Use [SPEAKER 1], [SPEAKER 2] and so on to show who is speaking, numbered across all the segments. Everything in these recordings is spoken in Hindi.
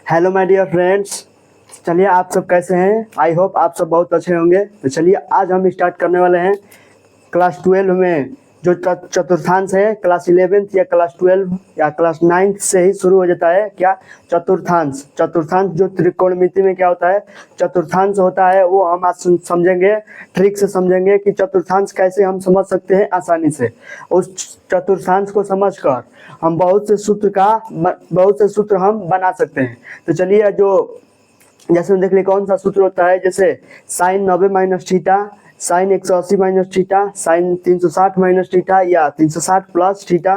[SPEAKER 1] Hello my dear friends. चलिए आप सब कैसे हैं? आई होप आप सब बहुत अच्छे होंगे। तो चलिए आज हम स्टार्ट करने वाले हैं क्लास 12 में जो चतुर्थांश है। क्लास 11th या क्लास 12 या क्लास 9th से ही शुरू हो जाता है क्या? चतुर्थांश। चतुर्थांश जो त्रिकोणमिति में क्या होता है, चतुर्थांश होता है। वो हम आज समझेंगे, ट्रिक से समझेंगे कि चतुर्थांश कैसे हम समझ सकते हैं आसानी से। उस चतुर्थांश को समझकर हम बहुत से सूत्र हम बना सकते हैं। तो चलिए जैसे देख लिए कौन सा सूत्र होता है, जैसे sine 90 minus theta, sine 180 minus theta, sine 360 minus theta या 360 प्लस थीटा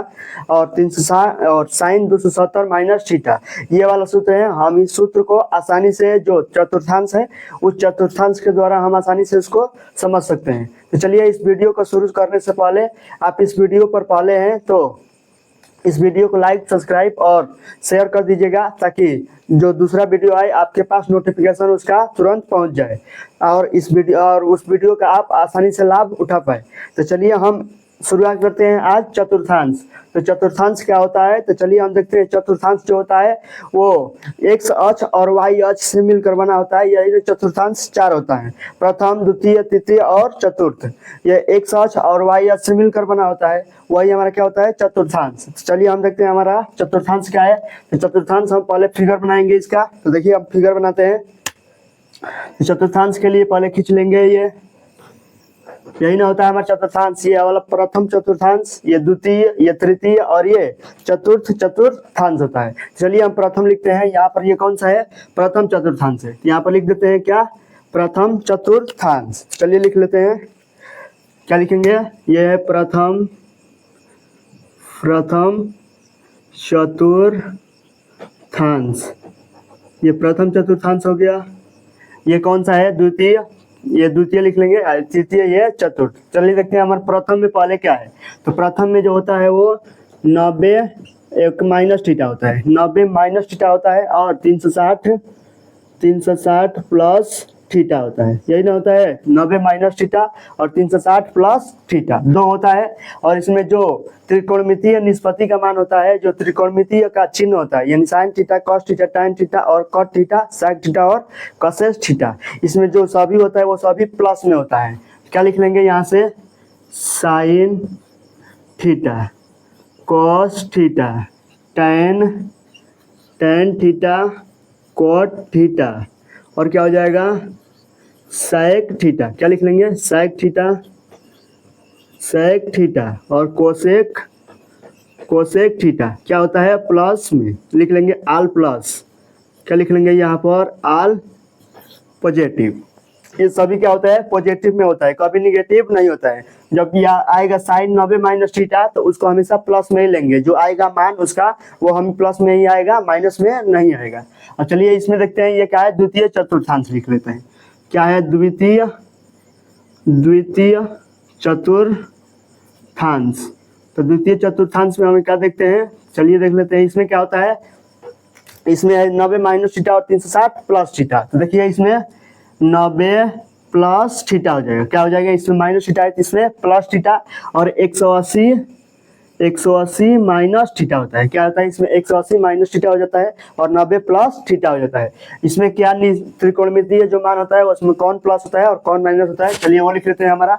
[SPEAKER 1] और 360 और साइन 270 माइनस थीटा। ये वाला सूत्र है। हम इस सूत्र को आसानी से जो चतुर्थांश है उस चतुर्थांश के द्वारा हम आसानी से उसको समझ सकते हैं। तो चलिए इस वीडियो को शुरू करने से पहले, आप इस वीडियो पर पहले हैं तो इस वीडियो को लाइक, सब्सक्राइब और शेयर कर दीजिएगा ताकि जो दूसरा वीडियो आए आपके पास नोटिफिकेशन उसका तुरंत पहुंच जाए और उस वीडियो का आप आसानी से लाभ उठा पाए। तो चलिए हम शुरुआत करते हैं आज चतुर्थांश। तो चतुर्थांश क्या होता है? तो चलिए हम देखते हैं। चतुर्थांश जो होता है वो x अक्ष और y अक्ष से मिलकर बना होता है। यही चतुर्थांश 4 होता है, प्रथम, द्वितीय, तृतीय और चतुर्थ। ये x अक्ष और y अक्ष से मिलकर बना होता है, वही हमारा क्या होता है, चतुर्थांश। तो चलिए हम देखते हैं हमारा चतुर्थांश क्या है। तो चतुर्थांश हम पहले फिगर बनाएंगे इसका। तो देखिए हम फिगर बनाते हैं। तो चतुर्थांश के लिए पहले खींच लेंगे यही ना होता है हमारा चतुर्थांश। ये वाला प्रथम चतुर्थांश, ये द्वितीय, ये तृतीय और ये चतुर्थांश होता है। चलिए हम प्रथम लिखते हैं। यहाँ पर ये कौन सा है, प्रथम चतुर्थांश है। यहाँ पर लिख देते हैं क्या, प्रथम चतुर्थांश। चलिए लिख लेते हैं, क्या लिखेंगे, ये है प्रथम चतुर्थांश। ये प्रथम चतुर्थांश हो गया। ये कौन सा है, द्वितीय, ये द्वितीय लिख लेंगे। तृतीय, ये चतुर्थ। चलिए देखते हैं हमारे प्रथम में पहले क्या है। तो प्रथम में जो होता है वो 90 एक माइनस थीटा होता है, 90 माइनस थीटा होता है और 360 प्लस थीटा होता है। यही ना होता है, 90 माइनस थीटा और 360 प्लस थीटा, दो होता है। और इसमें जो त्रिकोणमितीय निष्पत्ति का मान होता है, जो त्रिकोणमितीय का चिन्ह होता है, यानी sign theta, cos theta, tan theta और कॉट थीटा, सेक थीटा और कोसेक थीटा, इसमें जो सभी होता है वो सभी प्लस में होता है। क्या लिख लेंगे यहाँ से, sine theta, cos theta, tan theta, cot theta और क्या हो जाएगा, सेक थीटा। क्या लिख लेंगे, सेक थीटा और कोसेक थीटा क्या होता है, प्लस में लिख लेंगे, आल प्लस। क्या लिख लेंगे यहाँ पर, आल पॉजिटिव। ये सभी क्या होता है, पॉजिटिव में होता है, कभी निगेटिव नहीं होता है। जब यहाँ आएगा साइन 90 माइनस थीटा तो उसको हमेशा प्लस में ही लेंगे। जो आएगा मान उसका वो हम प्लस में ही आएगा, माइनस में नहीं आएगा। और चलिए इसमें देखते हैं ये क्या है, द्वितीय चतुर्थांश लिख लेते हैं। क्या है, द्वितीय चतुर्थांश। तो द्वितीय चतुर्थांश में हम क्या देखते हैं, चलिए देख लेते हैं। इसमें क्या होता है, इसमें 90 माइनस थीटा और 360 प्लस थीटा। तो देखिए इसमें 90 प्लस थीटा हो जाएगा। क्या हो जाएगा, इसमें माइनस थीटा है तो इसमें प्लस थीटा और 180 माइनस थीटा होता है। क्या होता है, इसमें 180 माइनस थीटा हो जाता है और 90 प्लस थीटा हो जाता है। इसमें क्या त्रिकोणमितीय जो मान होता है उसमें कौन प्लस होता है और कौन माइनस होता है। चलिए वो लिख लेते हैं हमारा,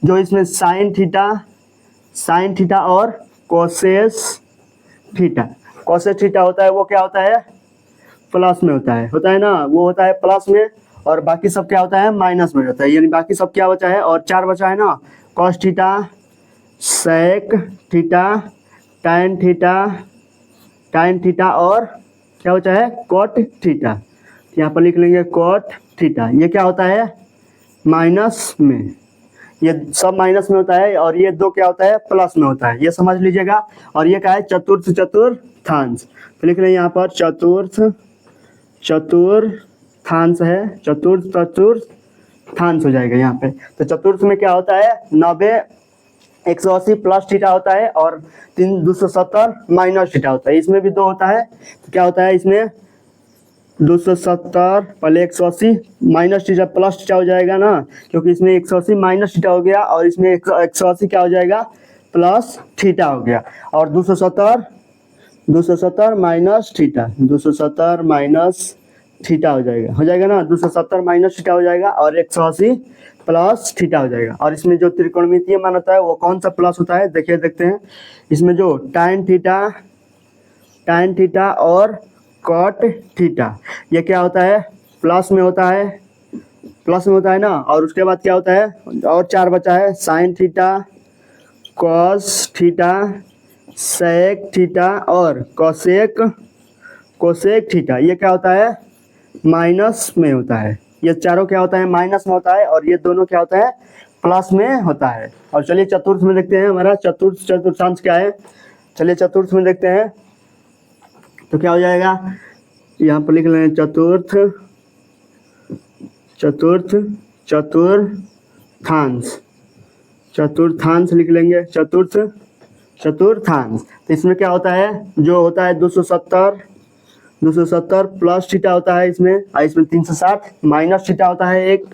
[SPEAKER 1] जो इसमें साइन थीटा और कोसेक थीटा होता है वो क्या होता है, प्लस में होता है ना, वो होता है प्लस में। और बाकी सब क्या होता है, माइनस में होता है। यानी बाकी सब क्या बचा है, और 4 बचा है ना, cos theta, sec theta, tan theta और क्या बचा है, कॉट थीटा। यहाँ पर लिख लेंगे कॉट थीटा। ये क्या होता है, माइनस में, ये सब माइनस में होता है और ये दो क्या होता है, प्लस में होता है। ये समझ लीजिएगा। और ये क्या है, चतुर्थांश। तो लिख लें यहाँ पर चतुर्थांश है, चतुर्थांश हो जाएगा यहाँ पे। तो चतुर्थ में क्या होता है, 90 180 प्लस थीटा होता है और 270 माइनस थीटा होता है। इसमें भी दो होता है। तो क्या होता है, इसमें 270 पहले 180 माइनस थीटा प्लस थीटा हो जाएगा ना, क्योंकि इसमें 180 माइनस थीटा हो गया और इसमें 180 क्या हो जाएगा, प्लस थीटा हो गया। और 270 270 माइनस थीटा, 270 माइनस थीटा हो जाएगा ना, 270 माइनस थीटा हो जाएगा और 180 प्लस थीटा हो जाएगा। और इसमें जो त्रिकोणमितीय मान होता है वो कौन सा प्लस होता है, देखिए देखते हैं। इसमें जो tan थीटा और cot थीटा ये क्या होता है, प्लस में होता है, प्लस में होता है ना। और उसके बाद क्या होता है, और 4 बचा है, sin theta, cos theta, sec theta और कोसेक थीटा। ये क्या होता है, माइनस में होता है। ये चारों क्या होता है, माइनस में होता है, और ये दोनों क्या होता है, प्लस में होता है। और चलिए चतुर्थ में देखते हैं हमारा चतुर्थांश क्या है। चलिए चतुर्थ में देखते हैं तो क्या हो जाएगा, यहाँ पर लिख लें चतुर्थांश लिख लेंगे, चतुर्थांश। तो इसमें क्या होता है, जो होता है 270 प्लस थीटा होता है इसमें, और इसमें 360 माइनस थीटा होता है, एक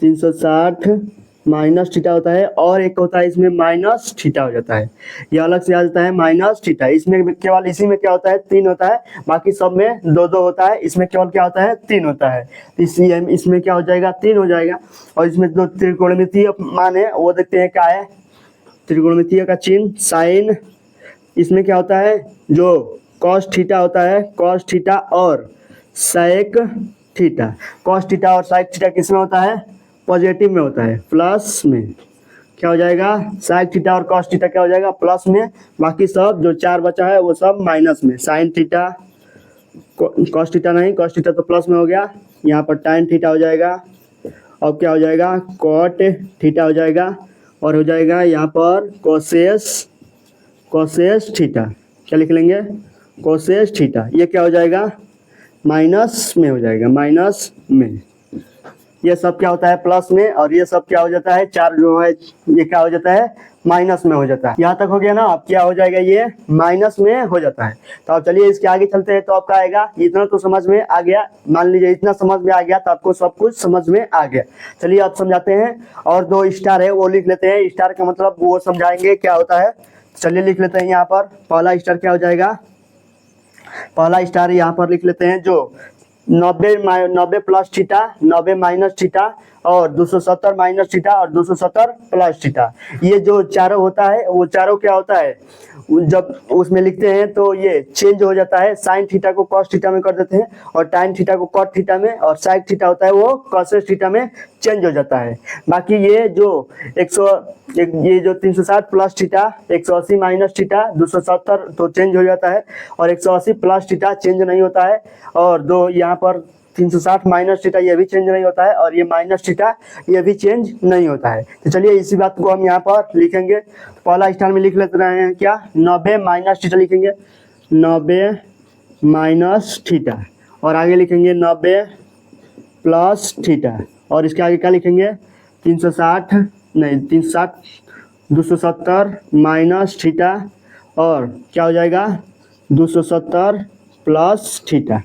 [SPEAKER 1] 360 माइनस थीटा होता है, और एक होता है इसमें माइनस थीटा हो जाता है। ये अलग से आ जाता है माइनस थीटा। इसमें केवल इसी में क्या होता है, 3 होता है, बाकी सब में 2 होता है, इसमें केवल क्या होता है, 3 होता है। इसमें क्या हो जाएगा, 3 हो जाएगा। और इसमें जो त्रिकोणमितीय मान है वो देखते हैं क्या है, त्रिकोणमितीय का चिन्ह साइन। इसमें क्या होता है, जो कॉस थीटा होता है, कॉस थीटा और सेक थीटा। कॉस थीटा और सेक थीटा किस में होता है, पॉजिटिव में होता है, प्लस में। क्या हो जाएगा, सेक थीटा और कॉस थीटा क्या हो जाएगा, प्लस में। बाकी सब जो 4 बचा है वो सब माइनस में। साइन थीटा, कॉस थीटा नहीं, कॉस थीटा तो प्लस में हो गया, यहाँ पर tan थीटा हो जाएगा। अब क्या हो जाएगा, कॉट थीटा हो जाएगा, और हो जाएगा यहाँ पर कोसेस थीटा। क्या लिख लेंगे, कोसेस थीटा। ये क्या हो जाएगा, माइनस में हो जाएगा, माइनस में। ये सब क्या होता है, प्लस में, और ये सब क्या हो जाता है, 4 जो है ये क्या हो जाता है, माइनस में हो जाता है। यहाँ तक हो गया ना। अब क्या हो जाएगा, ये माइनस में हो जाता है। तो अब चलिए इसके आगे चलते हैं। तो आपका आएगा, इतना तो समझ में आ गया, मान लीजिए इतना समझ में आ गया तो आपको सब कुछ समझ में आ गया। चलिए अब समझाते हैं। और 2 स्टार है वो लिख लेते हैं, स्टार का मतलब वो समझाएंगे क्या होता है। चलिए लिख लेते हैं। यहाँ पर पहला स्टार क्या हो जाएगा, पहला स्टार यहाँ पर लिख लेते हैं, जो 90 प्लस थीटा, 90 माइनस थीटा, और 270 माइनस थीटा, और 270 प्लस थीटा। ये जो चारों होता है वो चारों क्या होता है, जब उसमें लिखते हैं तो ये चेंज हो जाता है। साइन थीटा को कॉस थीटा में कर देते हैं, और tan थीटा को कॉट थीटा में, और सेक थीटा होता है वो कॉसेस थीटा में चेंज हो जाता है। बाकी ये जो ये जो 360 प्लस थीटा, 180 माइनस थीटा, 270 तो चेंज हो जाता है, और 180 प्लस थीटा चेंज नहीं होता है, और 2 यहाँ पर 360 माइनस थीटा ये भी चेंज नहीं होता है, और ये माइनस थीटा ये भी चेंज नहीं होता है। तो चलिए इसी बात को हम यहाँ पर लिखेंगे। पहला स्टार में लिख लेते रहे हैं क्या, 90 माइनस थीटा लिखेंगे, 90 माइनस थीटा, और आगे लिखेंगे 90 प्लस थीटा, और इसके आगे क्या लिखेंगे, 270 माइनस थीटा, और क्या हो जाएगा 270 प्लस थीटा।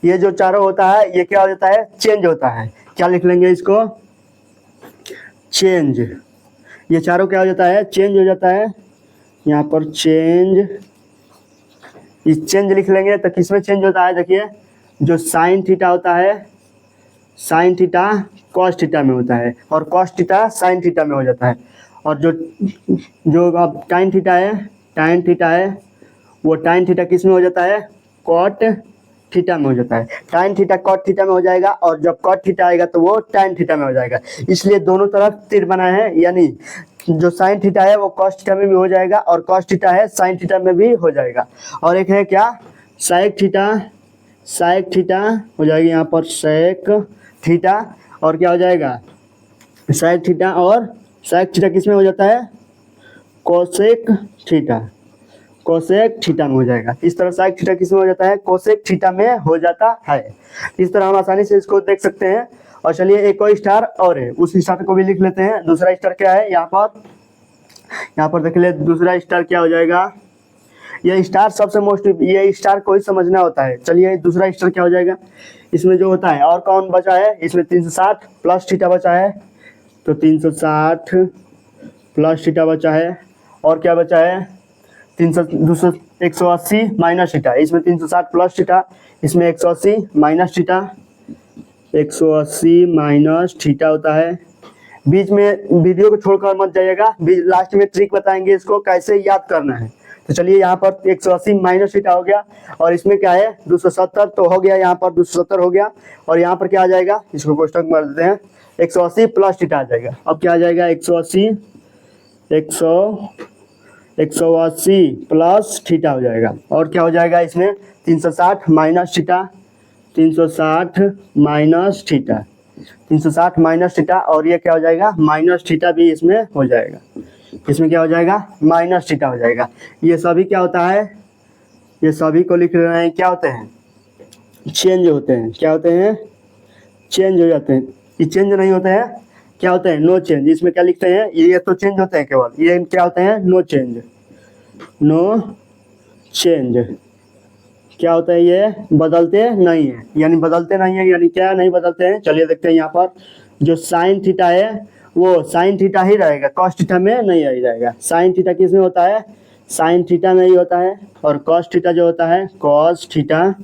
[SPEAKER 1] ये जो चारों होता है ये क्या हो जाता है, चेंज होता है। क्या लिख लेंगे इसको, चेंज। ये चारों क्या हो जाता है, चेंज हो जाता है। यहाँ पर चेंज, इस चेंज लिख लेंगे तो किसमें चेंज होता है, देखिए जो साइन थीटा होता है, साइन थीटा कॉस थीटा में होता है, और कॉस थीटा साइन थीटा में हो जाता है। और जो अब tan थीटा है वो tan थीटा किस में हो जाता है, कॉट थीटा में हो जाता है। tan थीटा कॉट थीटा में हो जाएगा, और जब कॉट थीटा आएगा तो वो tan थीटा में हो जाएगा। इसलिए दोनों तरफ तीर बनाए हैं, यानी जो साइन थीटा है वो कॉस थीटा में भी हो जाएगा, और कॉस थीटा है साइन थीटा में भी हो जाएगा। और एक है क्या, सेक थीटा हो जाएगी, यहाँ पर सेक थीटा, और क्या हो जाएगा सेक थीटा, और सेक थीटा किस में हो जाता है, कोसेक थीटा में हो जाएगा। इस तरह सेक थीटा किस में हो जाता है, कोसेक थीटा में हो जाता है। इस तरह हम आसानी से इसको देख सकते हैं। और चलिए एक और स्टार और है, उस स्टार को भी लिख लेते हैं। दूसरा स्टार क्या है, यहाँ पर देख ले, दूसरा स्टार क्या हो जाएगा, ये स्टार सबसे मोस्ट, ये स्टार को ही समझना होता है। चलिए दूसरा स्टार क्या हो जाएगा, इसमें जो होता है, और कौन बचा है, इसमें 360 प्लस थीटा बचा है, तो 360 प्लस थीटा बचा है, और क्या बचा है 180 माइनस थीटा, इसमें 360 प्लस थीटा, इसमें 180 माइनस थीटा, 180 माइनस थीटा होता है। बीच में वीडियो को छोड़कर मत जाइएगा, लास्ट में ट्रिक बताएंगे इसको कैसे याद करना है। तो चलिए यहाँ पर 180 माइनस थीटा हो गया और इसमें क्या है 270, तो हो गया यहाँ पर 270 हो गया और यहाँ पर क्या आ जाएगा, इसको कोष्टक में भर देते हैं, 180 प्लस थीटा आ जाएगा। अब क्या आ जाएगा 180 प्लस थीटा हो जाएगा और क्या हो जाएगा इसमें 360 minus theta, 360 minus theta, 360 minus theta और ये क्या हो जाएगा माइनस थीटा भी इसमें हो जाएगा। इसमें क्या हो जाएगा माइनस थीटा हो जाएगा। ये सभी क्या होता है, ये सभी को लिख रहे हैं क्या होते हैं, चेंज होते हैं। क्या होते हैं, चेंज हो जाते हैं। ये चेंज नहीं होते हैं, क्या होते हैं नो चेंज। इसमें क्या लिखते हैं, ये तो चेंज होते हैं केवल, ये क्या होते हैं नो चेंज, नो चेंज। क्या होता है ये बदलते नहीं है, यानी बदलते नहीं है, यानी क्या नहीं बदलते हैं। चलिए देखते हैं यहाँ पर जो साइन थीटा है वो साइन थीटा ही रहेगा, कॉस थीटा में नहीं रहेगा। साइन थीटा किस में होता है, साइन थीटा में ही होता है और कॉस थीटा जो होता है, कॉस थीटा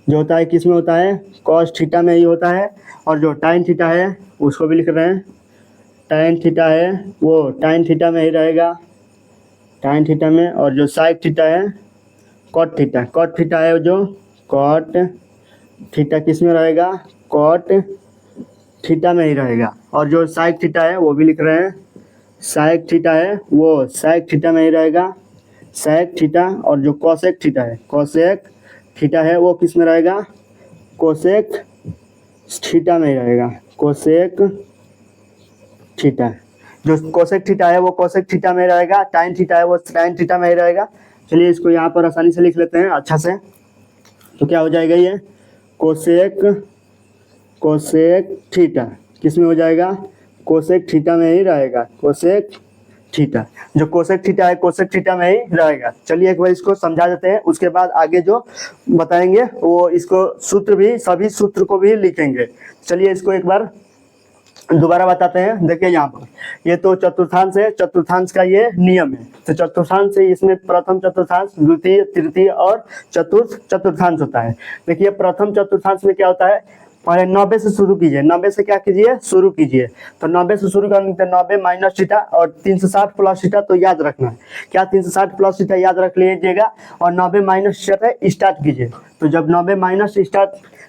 [SPEAKER 1] जो होता है किस में होता है, कॉस थीटा में ही होता है। और जो टाइन थीटा है उसको भी लिख रहे हैं, टाइन थीटा है वो टाइन थीटा में ही रहेगा, टाइन थीटा में। और जो साइक थीटा है कॉट थीटा, कॉट थीटा है जो कॉट थीटा किस में रहेगा, कॉट थीटा में ही रहेगा। और जो साइक थीटा है वो भी लिख रहे हैं, साइक थीटा है वो साइक थीटा में ही रहेगा, साइक थीटा। और जो कोसेक थीटा है, कोसेक थीटा है वो किस में रहेगा, कोसेक थीटा में ही रहेगा, कोसेक थीटा। जो कोसेक थीटा है वो कोसेक थीटा में रहेगा, टाइन थीटा है वो टाइन थीटा में ही रहेगा। चलिए इसको यहाँ पर आसानी से लिख लेते हैं अच्छा से। तो क्या हो जाएगा ये कोसेक थीटा किस में हो जाएगा, कोसेक थीटा में ही रहेगा, कोसेक थीटा। जो कोसेक थीटा है कोसेक थीटा में ही रहेगा। चलिए एक बार इसको समझा देते हैं, उसके बाद आगे जो बताएंगे वो इसको सूत्र भी, सभी सूत्र को भी लिखेंगे। चलिए इसको एक बार दोबारा बताते हैं। देखिए यहाँ पर ये तो चतुर्थांश है, चतुर्थांश का ये नियम है। तो चतुर्थांश से इसमें प्रथम चतुर्थांश, द्वितीय, तृतीय और चतुर्थ चतुर्थांश होता है। देखिए प्रथम चतुर्थांश में क्या होता है, पहले 90 से शुरू कीजिए, 90 से क्या कीजिए शुरू कीजिए। तो 90 से शुरू करने के 90 माइनस थीटा और 360 प्लस थीटा, तो याद रखना है क्या 360 प्लस थीटा याद रख लीजिएगा और 90 माइनस थीटा स्टार्ट कीजिए। तो जब 90 माइनस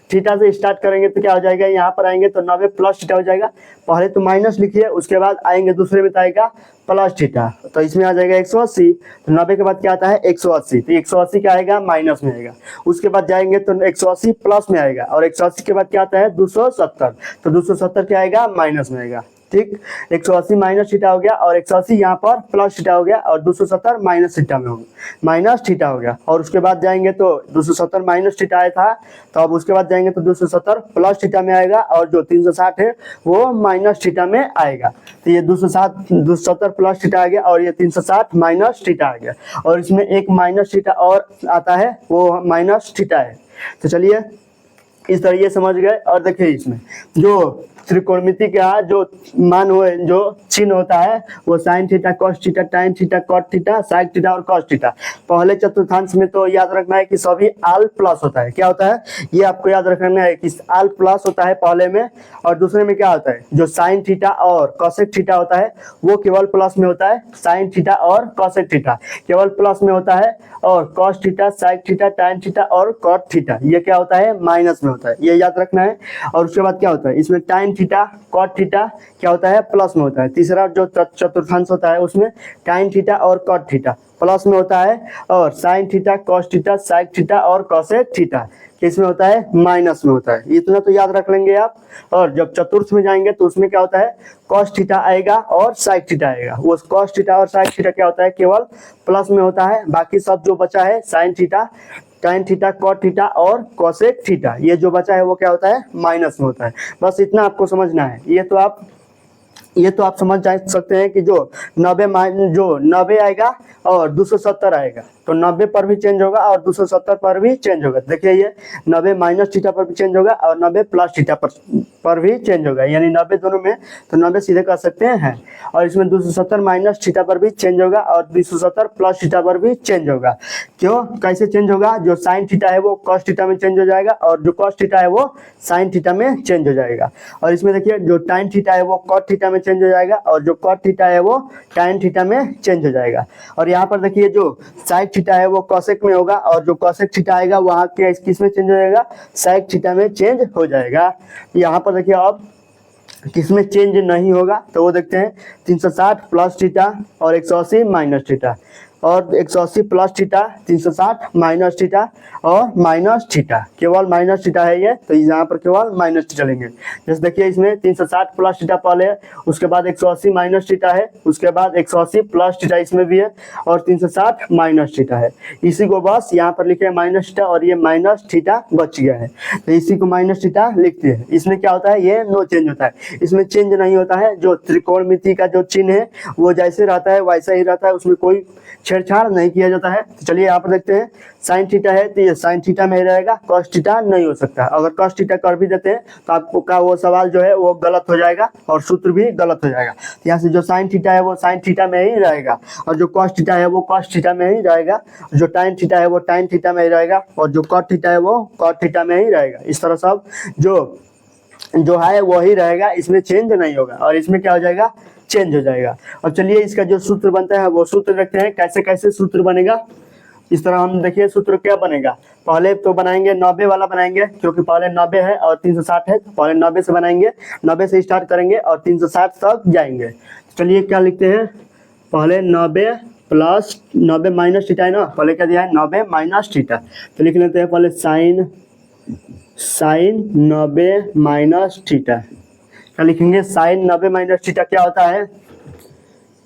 [SPEAKER 1] थीटा से स्टार्ट करेंगे तो क्या हो जाएगा, यहाँ पर आएंगे तो 90 प्लस थीटा हो जाएगा। पहले तो माइनस लिखिए, उसके बाद आएंगे दूसरे में आएगा प्लस थीटा, तो इसमें आ जाएगा 180। तो 90 के बाद क्या आता है 180, तो 180 क्या आएगा माइनस में आएगा। उसके बाद जाएंगे तो 180 प्लस में आएगा और 180 के बाद क्या आता है 270, तो 270 क्या आएगा माइनस में आएगा। ठीक, 180 माइनस थीटा हो गया और 180 यहाँ पर प्लस थीटा हो गया और 270 माइनस थीटा में होगा, माइनस थीटा हो गया। और उसके बाद जाएंगे तो 270 माइनस थीटा आया था, तो अब उसके बाद जाएंगे तो 270 प्लस थीटा में आएगा और जो 360 है वो माइनस थीटा में आएगा। तो ये 270 प्लस थीटा आ गया और ये 360 माइनस थीटा आ गया और इसमें एक माइनस थीटा और आता है वो माइनस थीटा है। तो चलिए इस तरीके समझ गए। और देखिए इसमें जो त्रिकोणमिति का जो मान हो, जो चिन्ह होता है वो sine theta, cos theta, tan theta, cot theta, sec theta और कॉस थीटा। पहले चतुर्थांश में तो याद रखना है कि सभी आल प्लस होता है। क्या होता है ये आपको याद रखना है कि आल प्लस होता है पहले में, और दूसरे में क्या होता है जो साइन थीटा और कॉसेक थीटा होता है वो केवल प्लस में होता है। साइन थीटा और कॉसेक थीटा केवल प्लस में होता है और cos theta, sec theta, tan theta और कॉट थीटा ये क्या होता है माइनस में होता है, ये याद रखना है। और उसके बाद क्या होता है इसमें टाइन थीटा, कॉट थीटा क्या होता है प्लस में होता है। तीसरा जो चतुर्थांश होता है उसमें टाइन थीटा और कॉट थीटा प्लस में होता है और sign theta, cos theta, sec theta और कॉसेक थीटा किसमें होता है माइनस में होता है। इतना तो याद रख लेंगे आप। और जब चतुर्थ में जाएंगे तो उसमें क्या होता है कॉस थीटा आएगा और साइक थीटा आएगा। वो कॉस थीटा और साइक थीटा क्या होता है केवल प्लस में होता है, बाकी सब जो बचा है sine theta, tan theta, cot theta और कॉसेक थीटा ये जो बचा है वो क्या होता है माइनस में होता है। बस इतना आपको समझना है। ये तो आप समझ जा सकते हैं कि जो 90 आएगा और 270 आएगा तो 90 पर भी चेंज होगा और 270 पर भी चेंज होगा। देखिए ये 90 माइनस थीटा पर भी चेंज होगा और 90 प्लस थीटा पर भी चेंज होगा, यानी 90 दोनों में, तो 90 सीधे कर सकते हैं। और इसमें 270 माइनस थीटा पर भी चेंज होगा और 270 प्लस थीटा पर भी चेंज होगा। क्यों, कैसे चेंज होगा? जो साइन थीटा है वो कॉस थीटा में चेंज हो जाएगा और जो कॉस थीटा है वो साइन थीटा में चेंज हो जाएगा। और इसमें देखिए जो टाइन थीटा है वो कॉट थीटा में चेंज हो जाएगा और जो कॉट थीटा है वो टाइन थीटा में चेंज हो जाएगा। और यहाँ पर देखिए जो साइक थीटा है वो कॉसेक में होगा और जो कॉसेक थीटा आएगा वहाँ के किस में चेंज हो जाएगा? साइक थीटा में चेंज हो जाएगा। यहाँ पर देखिए अब किसमें चेंज नहीं होगा, तो वो देखते हैं 360 प्लस थीटा और 180 माइनस थीटा, और 180 प्लस थीटा, 360 माइनस थीटा और माइनस थीटा, केवल माइनस थीटा है ये, तो यहाँ पर केवल माइनस थीटा लेंगे। जैसे देखिए इसमें 360 प्लस थीटा पहले है, उसके बाद 180 माइनस थीटा है, उसके बाद 180 प्लस थीटा इसमें भी है और 360 माइनस थीटा है। इसी को बस यहाँ पर लिखे माइनस थीटा और ये माइनस थीटा बच गया है, तो इसी को माइनस थीटा लिखते हैं। इसमें क्या होता है? ये नो चेंज होता है, इसमें चेंज नहीं होता है। जो त्रिकोणमिति का जो चिन्ह है वो जैसे रहता है वैसा ही रहता है, उसमें कोई छेड़छाड़ नहीं किया जाता है। तो चलिए यहाँ पर देखते हैं, साइन थीटा है तो ये साइन थीटा में ही रहेगा, कॉस थीटा नहीं हो सकता। अगर कॉस थीटा कर भी देते हैं तो आपको का वो सवाल जो है वो गलत हो जाएगा और सूत्र भी गलत हो जाएगा। तो यहाँ से जो साइन थीटा है वो साइन थीटा में ही रहेगा और जो कॉस थीटा है वो कॉस थीटा में ही रहेगा, जो टाइन थीटा है वो टाइन थीटा में ही रहेगा और जो कॉट थीटा है वो कॉट थीटा में ही रहेगा। इस तरह सब जो है वही रहेगा, इसमें चेंज नहीं होगा और इसमें क्या हो जाएगा? चेंज हो जाएगा। और चलिए इसका जो सूत्र बनता है वो सूत्र रखते हैं। कैसे कैसे सूत्र बनेगा, इस तरह हम देखिए सूत्र क्या बनेगा। पहले तो बनाएंगे 90 वाला बनाएंगे, क्योंकि पहले 90 है और 360 है, तो पहले 90 से बनाएंगे, 90 से स्टार्ट करेंगे और 360 तक जाएंगे। चलिए क्या लिखते हैं, पहले 90 प्लस 90 माइनस थीटा है ना, पहले क्या दिया है? 90 माइनस थीटा, तो लिख लेते हैं पहले साइन 90 माइनस थीटा। क्या लिखेंगे? साइन 90 माइनस थीटा क्या होता है?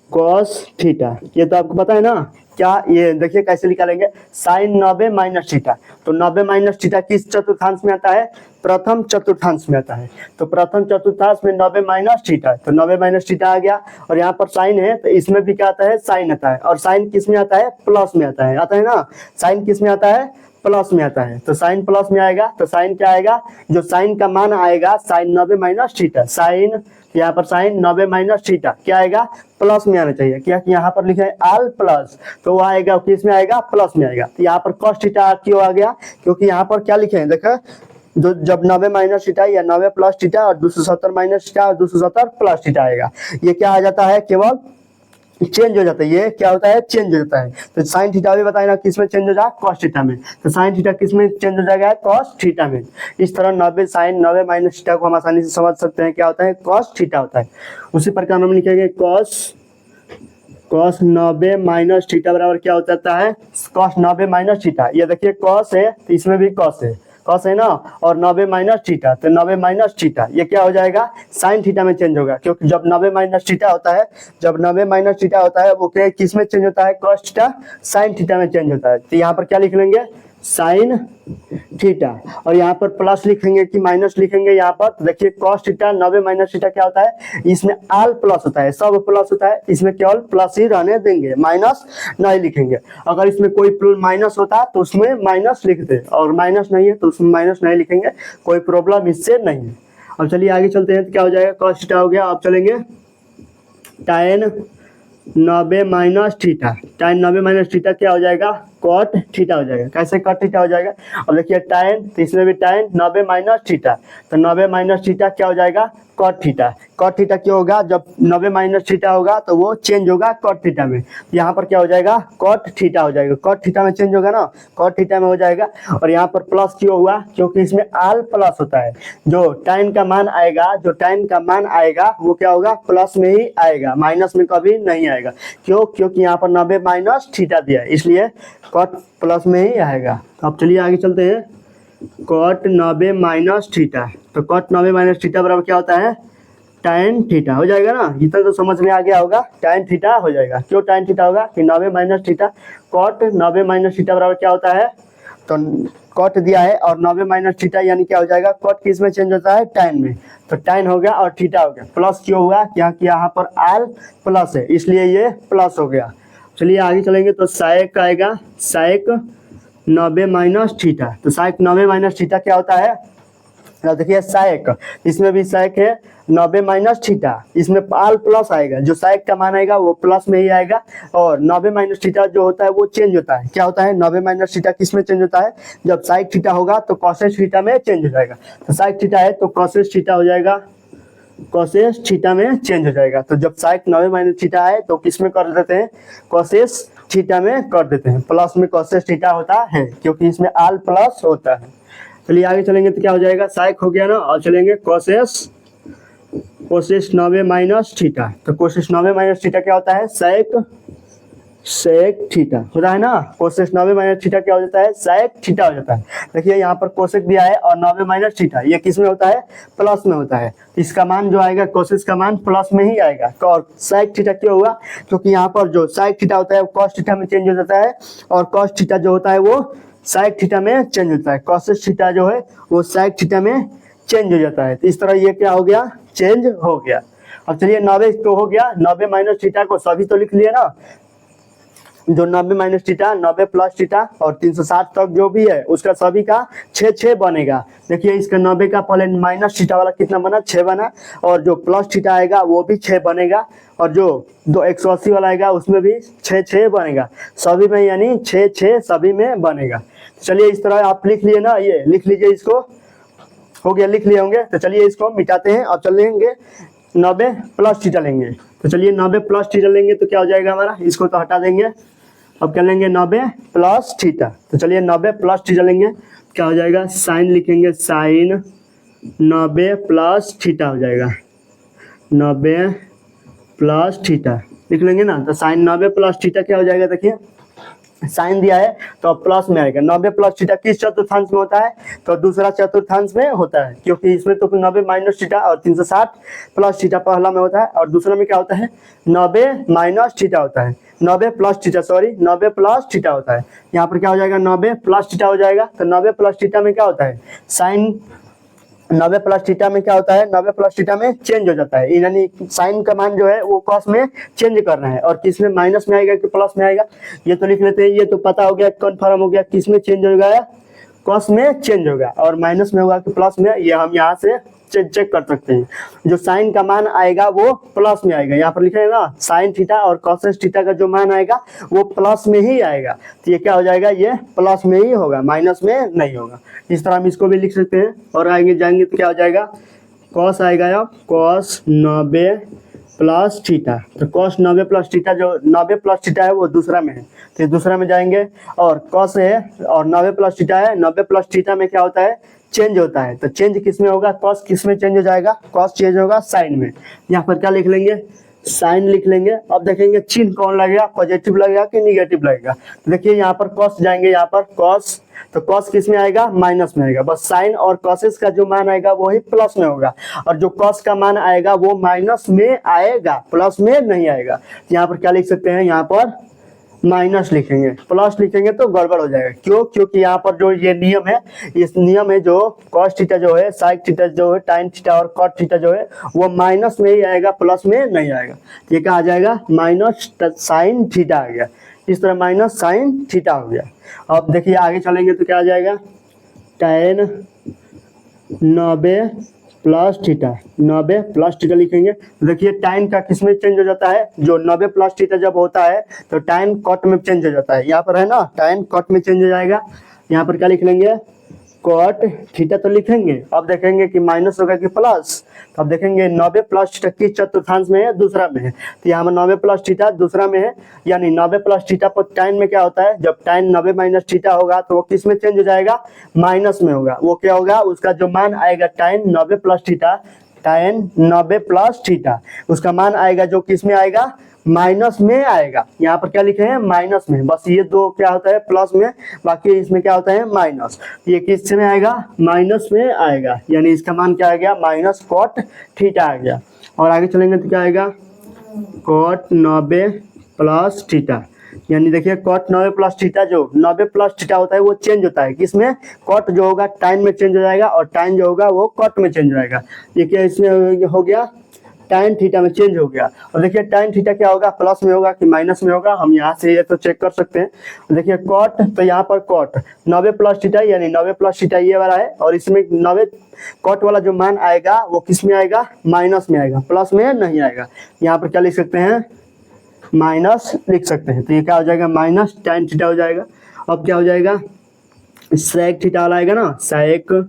[SPEAKER 1] Cos theta. ये तो आपको पता है ना क्या? ये देखिए कैसे निकालेंगे, साइन 90 माइनस थीटा। तो 90 माइनस थीटा किस चतुर्थांश में आता है? प्रथम चतुर्थांश में आता है। तो प्रथम चतुर्थांश में 90 माइनस थीटा, तो 90 माइनस थीटा आ गया। और यहाँ पर साइन है तो इसमें भी क्या आता है? साइन आता है। और साइन किस में आता है? प्लस में आता है ना। साइन किस में आता है? प्लस में आता है। तो साइन प्लस में आएगा, तो साइन क्या आएगा? जो साइन का मान आएगा साइन 90 माइनस थीटा, साइन यहाँ पर साइन 90 माइनस थीटा क्या आएगा? प्लस में आना चाहिए, क्या कि यहाँ पर लिखा है आल प्लस, तो वो आएगा किस में आएगा? प्लस में आएगा। तो यहाँ पर कॉस थीटा क्यों आ गया? क्योंकि यहाँ पर क्या लिखे हैं देखा, जो जब 90 माइनस थीटा या 90 प्लस थीटा और 270 माइनस थीटा और 270 प्लस थीटा आएगा, ये क्या आ जाता है? केवल चेंज हो जाता है। ये क्या होता है? चेंज हो जाता है। तो साइन थीटा भी बताए ना किस में चेंज हो जाएगा? कॉस थीटा में। तो साइन थीटा किस में चेंज हो जाएगा? कॉस थीटा में। इस तरह 90 साइन 90 माइनस थीटा को हम आसानी से समझ सकते हैं, क्या होता है? कॉस थीटा होता है। उसी प्रकार हम लिखेंगे कॉस 90 माइनस थीटा बराबर क्या हो जाता है? Cos 90 minus theta. ये देखिए कॉस है तो इसमें भी कॉस है ना, और 90 माइनस थीटा, तो 90 माइनस थीटा ये क्या हो जाएगा? साइन थीटा में चेंज होगा, क्योंकि जब 90 माइनस थीटा होता है, जब 90 माइनस थीटा होता है वो क्या किस में चेंज होता है? कॉस थीटा साइन थीटा में चेंज होता है। तो यहाँ पर क्या लिख लेंगे? साइन थीटा, और यहाँ पर प्लस लिखेंगे कि माइनस लिखेंगे? यहाँ पर तो देखिए कॉस थीटा 90 माइनस थीटा क्या होता है? इसमें आल प्लस होता है, सब प्लस होता है, इसमें केवल प्लस ही रहने देंगे, माइनस नहीं लिखेंगे। अगर इसमें कोई माइनस होता तो उसमें माइनस लिखते, और माइनस नहीं है तो उसमें माइनस नहीं लिखेंगे, कोई प्रॉब्लम इससे नहीं है। अब चलिए आगे चलते हैं, तो क्या हो जाएगा? कॉस थीटा हो गया। अब चलेंगे tan 90 minus theta, tan 90 minus theta क्या हो जाएगा? कॉट थीटा हो जाएगा। कैसे कॉट थीटा हो जाएगा? अब देखिए tan, तो इसमें भी tan 90 माइनस थीटा, तो 90 माइनस थीटा क्या हो जाएगा? Cot theta. कॉट थीटा क्यों होगा? जब 90 माइनस थीटा होगा तो वो चेंज होगा कॉट थीटा में, यहाँ पर क्या हो जाएगा? कॉट थीटा हो जाएगा। कॉट थीटा में चेंज होगा ना, कॉट थीटा में हो जाएगा। और यहाँ पर प्लस क्यों हुआ? क्योंकि इसमें आल प्लस होता है, जो tan का मान आएगा वो क्या होगा? प्लस में ही आएगा, माइनस में कभी नहीं आएगा। क्यों? क्योंकि यहाँ पर 90 माइनस थीटा दिया है, इसलिए कॉट प्लस में ही आएगा। अब चलिए आगे चलते हैं, कॉट 90 माइनस थीटा, तो कॉट 90 माइनस थीटा बराबर क्या होता है? tan थीटा हो जाएगा ना। इतना तो समझ में आ गया होगा, tan थीटा हो जाएगा। क्यों tan थीटा होगा? कि 90 minus theta, cot 90 minus theta बराबर क्या होता है? तो कॉट दिया है और 90 माइनस थीटा यानी क्या हो जाएगा? कॉट किस में चेंज होता है? tan में। तो tan हो गया और थीटा हो गया। प्लस क्यों हुआ? क्या कि यहाँ पर आल प्लस है, इसलिए ये प्लस हो गया। चलिए आगे चलेंगे तो साइक आएगा, साइक 90 माइनस थीटा। तो साइक 90 माइनस थीटा क्या होता है, देखिए साइक, इसमें भी साइक है 90 माइनस थीटा, इसमें आल प्लस आएगा, जो साइक का मान आएगा वो प्लस में ही आएगा, और 90 माइनस थीटा जो होता है वो चेंज होता है। क्या होता है, 90 माइनस थीटा किस में चेंज होता है, जब साइक थीटा होगा तो कॉसेस थीटा में चेंज हो जाएगा। तो साइक थीटा है तो कॉसेस थीटा हो जाएगा, कॉसेस थीटा में चेंज हो जाएगा। तो जब साइक 90 माइनस थीटा है तो किस में कर देते हैं, कॉसेस थीटा में कर देते हैं, प्लस में कॉसेस थीटा होता है क्योंकि इसमें आल प्लस होता है। चलिए आगे चलेंगे तो क्या हो जाएगा, साइक हो गया ना, और चलेंगे कोसेस, कोसेस 90 माइनस थीटा। तो कोसेस 90 माइनस थीटा क्या होता है, सेक, सेक थीटा होता है ना। कोसेस 90 माइनस थीटा क्या हो जाता है, सेक थीटा हो जाता है। देखिए यहाँ पर कोसेक दिया है और 90 माइनस थीटा, ये किस में होता है, प्लस में होता है। इसका मान जो आएगा कोसेस का मान प्लस में ही आएगा। और सेक थीटा क्यों हुआ, क्योंकि यहाँ पर जो सेक थीटा होता है वो कॉस थीटा में चेंज हो जाता है, और कॉस थीटा जो होता है वो साइक थीटा में चेंज होता है, कॉसेस थीटा जो है वो साइक थीटा में चेंज हो जाता है। तो इस तरह ये क्या हो गया, चेंज हो गया। अब चलिए 90 तो हो गया, 90 माइनस थीटा को सभी तो लिख लिए ना, जो 90 माइनस थीटा, 90 प्लस थीटा और 360 तक जो भी है उसका सभी का 6 बनेगा। देखिए इसका 90 का पहले माइनस थीटा वाला कितना बना, 6 बना, और जो प्लस थीटा आएगा वो भी 6 बनेगा, और जो 180 वाला आएगा उसमें भी 6 बनेगा, सभी में यानी 6 सभी में बनेगा। चलिए इस तरह आप लिख लिए ना, ये लिख लीजिए, इसको हो गया, लिख लिए होंगे। तो चलिए इसको मिटाते हैं और चलेंगे 90 प्लस थीटा लेंगे। तो चलिए 90 प्लस थीटा लेंगे तो क्या हो जाएगा हमारा, इसको तो हटा देंगे, अब क्या लेंगे 90 प्लस थीटा। तो चलिए 90 प्लस थीटा लेंगे, क्या हो जाएगा, साइन लिखेंगे, साइन 90 प्लस थीटा हो जाएगा, 90 प्लस थीटा लिख लेंगे ना। तो साइन 90 प्लस थीटा क्या हो जाएगा, देखिए साइन दिया है तो प्लस में आएगा। 90 प्लस थीटा किस चतुर्थांश में होता है, तो दूसरा चतुर्थांश में होता है, क्योंकि इसमें तो 90 माइनस थीटा और 360 प्लस थीटा पहला में होता है, और दूसरा में क्या होता है 90 माइनस थीटा होता है, 90 plus theta, sorry 90 plus theta होता है। यहाँ पर क्या हो जाएगा, 90 प्लस थीटा हो जाएगा। तो 90 प्लस थीटा में क्या होता है, साइन 90 प्लस थीटा में क्या होता है, 90 प्लस थीटा में चेंज हो जाता है, यानी साइन का मान जो है वो कॉस में चेंज करना है, और किस में, माइनस में आएगा कि प्लस में आएगा, ये तो लिख लेते हैं। ये तो पता हो गया, कन्फर्म हो गया, किस में चेंज हो गया, कॉस में चेंज होगा, और माइनस में होगा कि प्लस में, ये हम यहाँ से चेक कर सकते हैं। जो साइन का मान आएगा वो प्लस में आएगा, यहाँ पर लिखे है ना, साइन थीटा और कॉसेस थीटा का जो मान आएगा वो प्लस में ही आएगा। तो ये क्या हो जाएगा, ये प्लस में ही होगा, माइनस में नहीं होगा। इस तरह हम इसको भी लिख सकते हैं। और आगे जाएंगे तो क्या हो जाएगा, कॉस आएगा, अब कॉस 90 प्लस थीटा। तो कॉस 90 प्लस थीटा, जो 90 प्लस थीटा है वो दूसरा में है, तो दूसरा में जाएंगे, और कॉस है और 90 प्लस थीटा है, 90 प्लस थीटा में क्या होता है, चेंज होता है। तो चेंज किस में होगा, कॉस किस में चेंज हो जाएगा, कॉस चेंज होगा साइन में। यहाँ पर क्या लिख लेंगे, साइन लिख लेंगे। अब देखेंगे चिन्ह कौन लगेगा, पॉजिटिव लगेगा कि निगेटिव लगेगा। तो देखिए यहाँ पर कॉस जाएंगे, यहाँ पर कॉस, तो कॉस किस में आएगा, माइनस में आएगा। बस साइन और कॉसेस का जो मान आएगा वो ही प्लस में होगा, और जो कॉस का मान आएगा वो माइनस में आएगा, प्लस में नहीं आएगा। यहाँ पर क्या लिख सकते हैं, यहाँ पर माइनस लिखेंगे, प्लस लिखेंगे तो गड़बड़ हो जाएगा। क्यों, क्योंकि यहाँ पर जो ये नियम है, इस नियम है जो कॉस थीटा जो है, साइक थीटा जो है, टाइन थीटा और कॉट थीटा जो है वो माइनस में ही आएगा, प्लस में नहीं आएगा। ये क्या आ जाएगा, माइनस साइन थीटा आ गया। इस तरह माइनस साइन थीटा हो गया। अब देखिए आगे चलेंगे तो क्या आ जाएगा, tan 90 plus theta, 90 plus theta लिखेंगे। देखिए टाइम का किस में चेंज हो जाता है, जो 90 प्लस थीटा जब होता है तो टाइम कॉट में चेंज हो जाता है। यहाँ पर है ना, टाइम कॉट में चेंज हो जाएगा। यहाँ पर क्या लिख लेंगे, कॉट थीटा तो लिखेंगे। अब देखेंगे कि माइनस होगा कि प्लस, तो अब देखेंगे 90 प्लस थीटा किस चतुर्थांश में है, दूसरा में है। तो यहाँ पर 90 प्लस थीटा दूसरा में है, यानी 90 प्लस थीटा पर टाइम में क्या होता है, जब टाइम 90 माइनस थीटा होगा तो वो किस में चेंज हो जाएगा, माइनस में होगा। वो क्या होगा, उसका जो मान आएगा time 90 plus theta, time 90 plus theta, उसका मान आएगा जो किस में आएगा, माइनस में आएगा। यहाँ पर क्या लिखे हैं, माइनस में। बस ये दो क्या होता है, प्लस में, बाकी इसमें क्या होता है, माइनस। ये किस में आएगा, माइनस में आएगा, यानी इसका मान क्या आ गया, माइनस कॉट थीटा आ गया। और आगे चलेंगे तो क्या आएगा, कॉट 90 प्लस थीटा, यानी देखिए कॉट 90 प्लस थीटा, जो 90 प्लस थीटा होता है वो चेंज होता है किसमें, कॉट जो होगा टाइम में चेंज हो जाएगा, और टाइम जो होगा वो कॉट में चेंज हो जाएगा। ये क्या इसमें हो गया, tan थीटा में चेंज हो गया। और देखिए tan थीटा क्या होगा, प्लस में होगा कि माइनस में होगा, हम यहाँ से ये तो चेक कर सकते हैं। देखिए cot, तो यहाँ पर cot 90 प्लस थीटा यानी 90 प्लस थीटा ये वाला है, और इसमें 90 cot वाला जो मान आएगा वो किस में आएगा, माइनस में आएगा, प्लस में नहीं आएगा। यहाँ पर क्या लिख सकते हैं, माइनस लिख सकते हैं। तो ये क्या हो जाएगा, माइनस tan थीटा हो जाएगा। अब क्या हो जाएगा, sec थीटा वाला आएगा ना, sec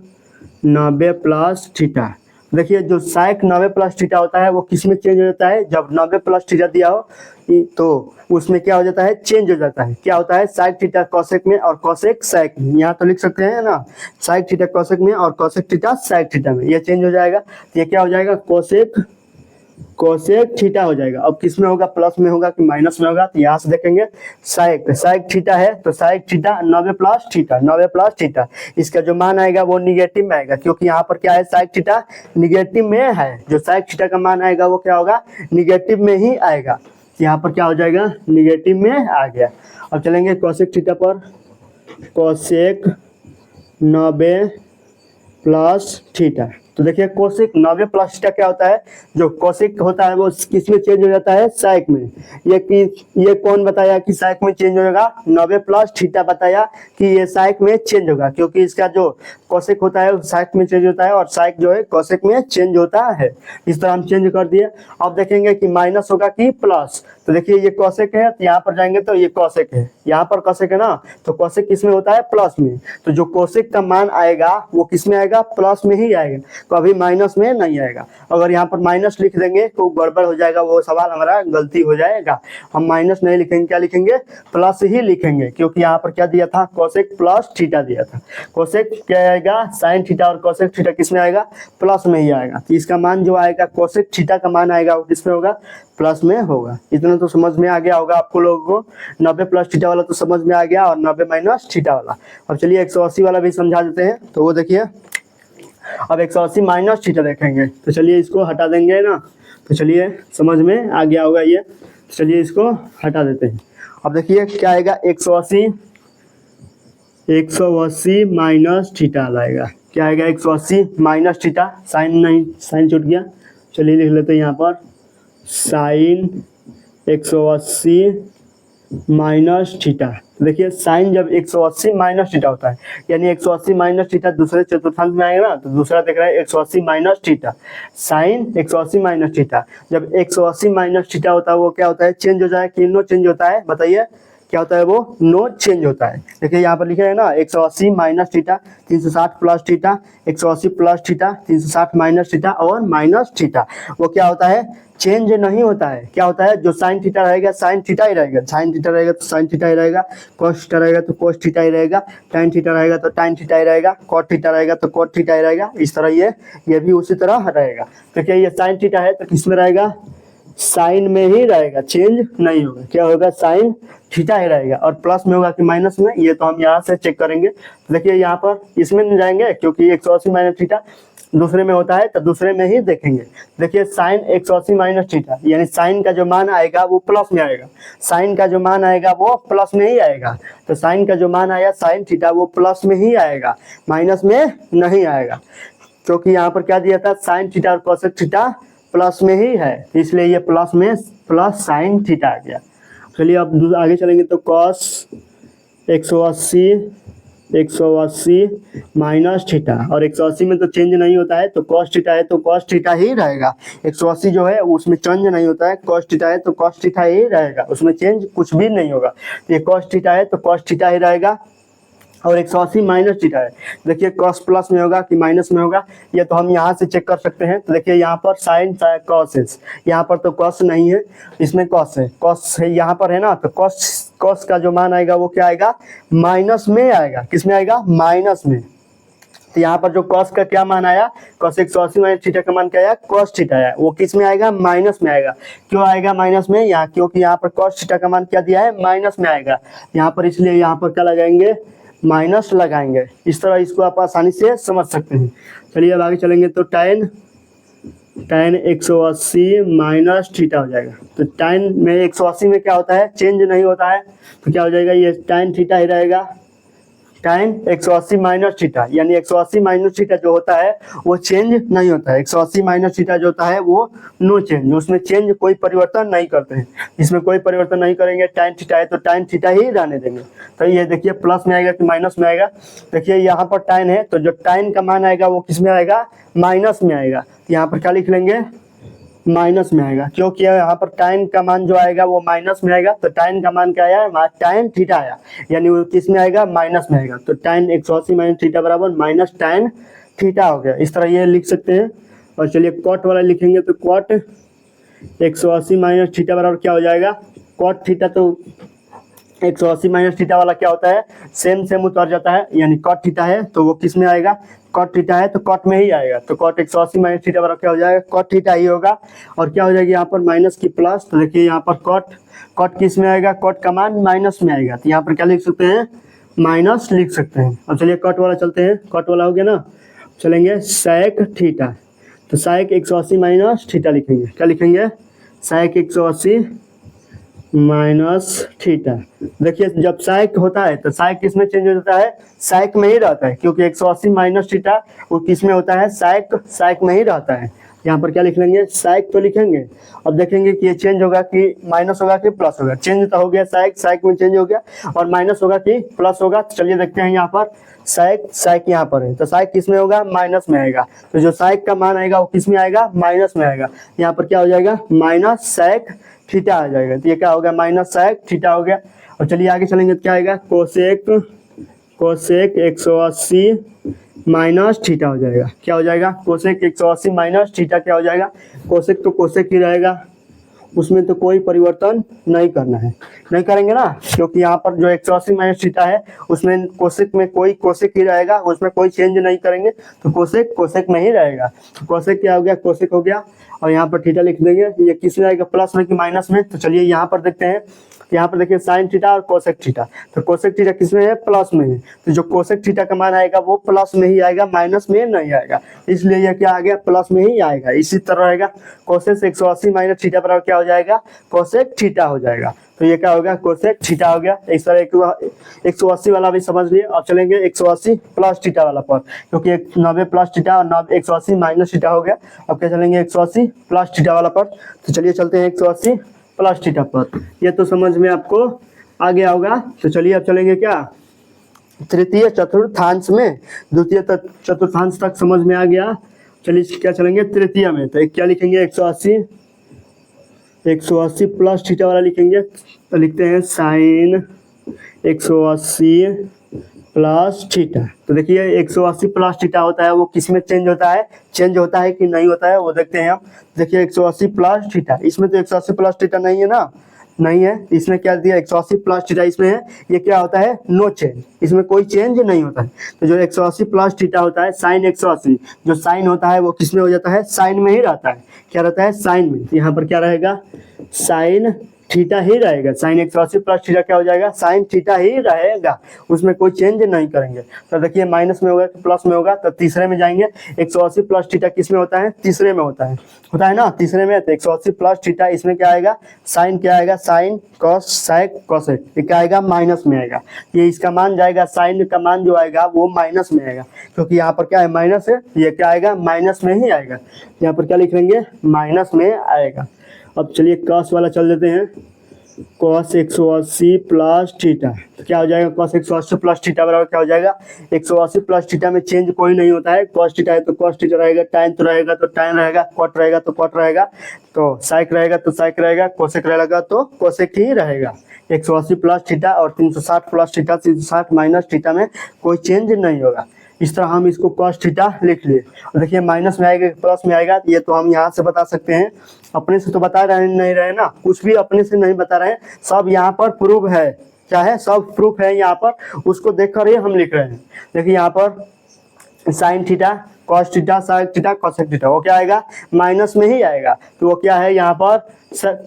[SPEAKER 1] 90 प्लस थीटा। देखिए जो sec 90 प्लस थीटा होता है वो किस में चेंज हो जाता है, जब 90 प्लस थीटा दिया हो तो उसमें क्या हो जाता है, चेंज हो जाता है। क्या होता है, sec थीटा cosec में और cosec sec में। यहाँ तो लिख सकते हैं ना, sec थीटा cosec में और cosec थीटा sec थीटा में, ये चेंज हो जाएगा। तो ये क्या हो जाएगा, कोसेक थीटा हो जाएगा। अब किस में होगा, प्लस में होगा कि माइनस में होगा, तो यहाँ से देखेंगे साइक थीटा है तो sec theta 90 plus theta, 90 plus theta, इसका जो मान आएगा वो निगेटिव में आएगा, क्योंकि यहाँ पर क्या है, साइक थीटा निगेटिव में है। जो साइक थीटा का मान आएगा वो क्या होगा, निगेटिव में ही आएगा। यहाँ पर क्या हो जाएगा, निगेटिव में आ गया। अब चलेंगे कोसेक थीटा पर, कोसेक 90 प्लस थीटा। तो देखिए कोसेक 90 प्लस थीटा क्या होता है, जो कोसेक होता है वो किस में चेंज हो जाता है, साइक में। ये कौन बताया कि साइक में चेंज होगा, 90 प्लस थीटा बताया कि ये साइक में चेंज होगा, क्योंकि इसका जो कोसेक होता है वो साइक में चेंज होता है और साइक जो है कोसेक में चेंज होता है। इस तरह हम चेंज कर दिए। अब देखेंगे कि माइनस होगा कि प्लस। तो देखिए ये कोसेक है, तो यहाँ पर जाएंगे तो ये कोसेक है, यहाँ पर कोसेक है ना, तो कोसेक किस में होता है, प्लस में। तो जो कोसेक का मान आएगा वो किस में आएगा, प्लस में ही आएगा, कभी माइनस में नहीं आएगा। अगर यहाँ पर माइनस लिख देंगे तो गड़बड़ हो जाएगा, वो सवाल हमारा गलती हो जाएगा। हम माइनस नहीं लिखेंगे, क्या लिखेंगे, प्लस ही लिखेंगे, क्योंकि यहाँ पर क्या दिया था, कोसेक प्लस थीटा दिया था। कोसेक क्या आएगा, साइन थीटा, और कोसेक थीटा किस में आएगा, प्लस में ही आएगा। तो इसका मान जो आएगा, कोसेक थीटा का मान आएगा वो किस में होगा, प्लस में होगा। इतना तो समझ में आ गया होगा आपको लोगों को। 90 प्लस थीटा वाला तो समझ में आ गया, और 90 माइनस थीटा वाला। अब चलिए 180 वाला भी समझा देते हैं। तो वो देखिए, अब 180 माइनस थीटा देखेंगे, तो चलिए इसको हटा देंगे ना। तो चलिए समझ में आ गया होगा ये, तो चलिए इसको हटा देते हैं। अब देखिए क्या आएगा, 180 माइनस थीटा आएगा। क्या आएगा, 180 माइनस थीटा, साइन नहीं, साइन छूट गया। चलिए लिख लेते हैं यहाँ पर, साइन 180 माइनस थीटा। देखिए साइन जब 180 माइनस थीटा होता है, यानी 180 माइनस थीटा दूसरे चतुर्थांश में आएगा ना, तो दूसरा देख रहा है 180 minus theta, sine 180 minus theta. जब 180 माइनस थीटा होता है वो क्या होता है, चेंज हो जाए कि नो चेंज होता है, बताइए क्या होता है, वो नो चेंज होता है। देखिए यहाँ पर लिखे है ना, 180 minus theta 360 plus theta, 180 plus theta 360 minus theta और माइनस थीटा, वो क्या होता है, चेंज नहीं होता है। क्या होता है, जो साइन थीटा रहेगा साइन थीटा ही रहेगा, साइन थीटा रहेगा तो साइन थीटा ही रहेगा, कॉस थीटा रहेगा तो कॉस थीटा ही रहेगा, टाइन थीटा रहेगा तो टाइन थीटा ही रहेगा, कॉट थीटा रहेगा तो कॉट थीटा ही रहेगा। इस तरह ये भी उसी तरह रहेगा। तो क्या ये साइन थीटा है तो किस में रहेगा, साइन में ही रहेगा, चेंज नहीं होगा। क्या होगा, साइन थीटा ही रहेगा। और प्लस में होगा कि माइनस में, ये तो हम यहाँ से चेक करेंगे। तो देखिए यहाँ पर इसमें नहीं जाएंगे, क्योंकि 180 माइनस थीटा दूसरे में होता है, तो दूसरे में ही देखेंगे। देखिए साइन 180 माइनस थीटा, यानी साइन का जो मान आएगा वो प्लस में आएगा, साइन का जो मान आएगा वो प्लस में ही आएगा। तो साइन का जो मान आया साइन थीटा वो प्लस में ही आएगा, माइनस में नहीं आएगा, क्योंकि यहाँ पर क्या दिया था, साइन थीटा और कोसेक थीटा प्लस में ही है, इसलिए ये प्लस में प्लस साइन थीटा आ गया। चलिए अब आगे चलेंगे, तो कॉस 180 माइनस थीटा, और 180 में तो चेंज नहीं होता है, तो कॉस थीटा है तो कॉस थीटा ही रहेगा। 180 जो है उसमें चेंज नहीं होता है, कॉस थीटा है तो कॉस थीटा ही रहेगा, उसमें चेंज कुछ भी नहीं होगा। तो ये कॉस थीटा है तो कॉस थीटा ही रहेगा, और 180 माइनस थीटा है। देखिए कॉस प्लस में होगा कि माइनस में होगा, ये तो हम यहाँ से चेक कर सकते हैं। तो देखिए यहाँ पर साइन कॉस है, यहाँ पर तो कॉस नहीं है, इसमें कॉस है, कॉस है यहाँ पर है ना, तो कॉस का जो मान आएगा वो क्या आएगा, माइनस में आएगा। किस में आएगा, माइनस में। तो यहाँ पर जो कॉस का क्या मान आया, कॉस 180 माइनस थीटा का मान क्या आया, कॉस थीटा आया, वो किस में आएगा, माइनस में आएगा। क्यों आएगा माइनस में, यहाँ क्योंकि यहाँ पर कॉस थीटा का मान क्या दिया है, माइनस में आएगा यहाँ पर, इसलिए यहाँ पर क्या लगाएंगे, माइनस लगाएंगे। इस तरह इसको आप आसानी से समझ सकते हैं। चलिए अब आगे चलेंगे, तो tan 180 माइनस थीटा हो जाएगा। तो tan में 180 में क्या होता है, चेंज नहीं होता है, तो क्या हो जाएगा, ये tan थीटा ही रहेगा, tan 180 माइनस थीटा, यानी 180 माइनस थीटा जो होता है वो चेंज नहीं होता है। 180 माइनस थीटा जो होता है वो नो चेंज, उसमें चेंज कोई परिवर्तन नहीं करते हैं, इसमें कोई परिवर्तन नहीं करेंगे। tan थीटा है तो tan थीटा ही रहने देंगे। तो ये देखिए प्लस में आएगा कि माइनस में आएगा। देखिए यहाँ पर tan है तो जो tan का मान आएगा वो किस में आएगा, माइनस में आएगा। यहाँ पर क्या लिख लेंगे, माइनस में आएगा, क्योंकि यहाँ पर tan का मान जो आएगा वो माइनस में आएगा। तो tan का मान क्या आया, tan थीटा आया, यानी वो किस में आएगा, माइनस में आएगा। तो tan 180 माइनस थीटा बराबर माइनस tan थीटा हो गया। इस तरह ये लिख सकते हैं। और चलिए कॉट वाला लिखेंगे तो कॉट 180 माइनस थीटा बराबर क्या हो जाएगा, कॉट थीटा। तो 180 माइनस थीटा वाला क्या होता है, सेम उतर जाता है, यानी कॉट थीटा है तो वो किस में आएगा, कॉट थीटा है तो कॉट में ही आएगा। तो कॉट 180 माइनस थीटा बराबर क्या हो जाएगा, कॉट थीटा ही होगा। और क्या हो जाएगी यहाँ पर माइनस की प्लस। तो देखिए यहाँ पर कॉट किस में आएगा, कॉट का मान माइनस में आएगा। तो यहाँ पर क्या लिख सकते हैं, माइनस लिख सकते हैं। और चलिए कॉट वाला चलते हैं, कॉट वाला हो गया ना, चलेंगे sec थीटा। तो sec 180 माइनस थीटा लिखेंगे, क्या लिखेंगे, sec 180 माइनस थीटा। देखिए जब sec होता है तो sec किस में चेंज हो जाता है, sec में ही रहता है, क्योंकि 180 माइनस थीटा वो किस में होता है, sec में ही रहता है। यहाँ पर क्या लिख लेंगे, sec तो लिखेंगे। अब देखेंगे कि ये चेंज होगा कि माइनस होगा कि प्लस होगा। चेंज तो हो गया, sec में चेंज हो गया, और माइनस होगा कि प्लस होगा। तो चलिए देखते हैं यहाँ पर sec यहाँ पर है तो sec किस में होगा, माइनस में आएगा। तो जो sec का मान आएगा वो किस में आएगा, माइनस में आएगा। यहाँ पर क्या हो जाएगा, माइनस sec थीटा आ जाएगा। तो ये क्या हो गया, माइनस sec थीटा हो गया। और चलिए आगे चलेंगे तो क्या आएगा, कोसेक 180 माइनस थीटा हो जाएगा। क्या हो जाएगा, कोसेक 180 माइनस थीटा क्या हो जाएगा, कोसेक तो कोसेक ही रहेगा, उसमें तो कोई परिवर्तन नहीं करना है, नहीं करेंगे ना, क्योंकि यहाँ पर जो 180 माइनस थीटा है उसमें कोसेक में कोई कोसेक ही रहेगा, उसमें कोई चेंज नहीं करेंगे। तो कोसेक में ही रहेगा। तो कोसेक क्या हो गया, कोसेक हो गया। और यहाँ पर थीटा लिख देंगे, ये किस में आएगा, प्लस में कि माइनस में। तो चलिए यहाँ पर देखते हैं, यहाँ पर देखिए साइन थीटा और कोसेक थीटा। तो कोसेक थीटा किस में है, प्लस में है। तो जो कोसेक थीटा का मान आएगा वो प्लस में ही आएगा, माइनस में नहीं आएगा, इसलिए यह क्या आ गया, प्लस में ही आएगा। इसी तरह रहेगा, कोसेक 180 माइनस थीटा बराबर क्या हो जाएगा, कोसेक थीटा हो जाएगा। तो ये क्या होगा, कोसेक थीटा हो गया। इस तरह 180 वाला भी समझ लिए। अब चलेंगे 180 प्लस थीटा वाला पर, क्योंकि 90 प्लस थीटा और 180 माइनस थीटा हो गया। अब क्या चलेंगे 180 प्लस थीटा वाला पर। तो चलिए चलते हैं 180 प्लस थीटा पर। ये तो समझ में आपको आ गया होगा। तो चलिए अब चलेंगे क्या, तृतीय चतुर्थांश में, द्वितीय चतुर्थांश तक समझ में आ गया। चलिए क्या चलेंगे तृतीय में। तो क्या लिखेंगे, 180 प्लस थीटा वाला लिखेंगे। तो लिखते हैं साइन 180 प्लस थीटा। तो देखिए 180 प्लस थीटा होता है वो किस में चेंज होता है, चेंज होता है कि नहीं होता है वो देखते हैं हम। देखिए 180 प्लस थीटा, इसमें तो 180 प्लस थीटा नहीं है ना, नहीं है। इसमें क्या दिया, 180 प्लस थीटा इसमें है, ये क्या होता है, नो चेंज, इसमें कोई चेंज नहीं होता है। तो जो 180 प्लस थीटा होता है साइन 180, जो साइन होता है वो किस में हो जाता है, साइन में ही रहता है। क्या रहता है, साइन में। यहाँ पर क्या रहेगा, साइन थीटा ही रहेगा। साइन 180 प्लस थीटा क्या हो जाएगा, साइन थीटा ही रहेगा, उसमें कोई चेंज नहीं करेंगे। तो देखिए माइनस में होगा कि प्लस में होगा। तो तीसरे में जाएंगे, 180 प्लस थीटा किस में होता है, तीसरे में होता है ना, तीसरे में। तो 180 प्लस थीटा इसमें क्या आएगा, साइन क्या आएगा, साइन कॉस सेक कोसेक, ये क्या आएगा, माइनस में आएगा। ये इसका मान जाएगा, साइन का मान जो आएगा वो माइनस में आएगा, क्योंकि यहाँ पर क्या है, माइनस है, ये क्या आएगा, माइनस में ही आएगा। यहाँ पर क्या लिख लेंगे, माइनस में आएगा। अब चलिए कॉस वाला चल देते हैं, कॉस 180 प्लस थीटा। तो क्या हो जाएगा, कॉस 180 प्लस थीटा बराबर क्या हो जाएगा, 180 प्लस थीटा में चेंज कोई नहीं होता है। कॉस थीटा है तो कॉस थीटा रहेगा, टाइन तो रहेगा तो टाइन रहेगा, कॉट रहेगा तो कॉट रहेगा, तो साइक रहेगा तो साइक रहेगा, कोसेक रहेगा तो कोसेक ही रहेगा। 180 प्लस थीटा और 360 प्लस थीटा, 360 माइनस थीटा में कोई चेंज नहीं होगा। इस तरह हम इसको कॉस थीटा लिख लिए। और देखिए माइनस में आएगा प्लस में आएगा, ये तो हम यहाँ से बता सकते हैं, अपने से तो बता रहे नहीं रहे ना, कुछ भी अपने से नहीं बता रहे हैं, सब यहाँ पर प्रूफ है। क्या है, सब प्रूफ है यहाँ पर, उसको देख कर ही हम लिख रहे हैं। देखिए यहाँ पर sign theta, cos theta, sec theta, cosec theta, वो क्या आएगा, माइनस में ही आएगा। तो वो क्या है, यहाँ पर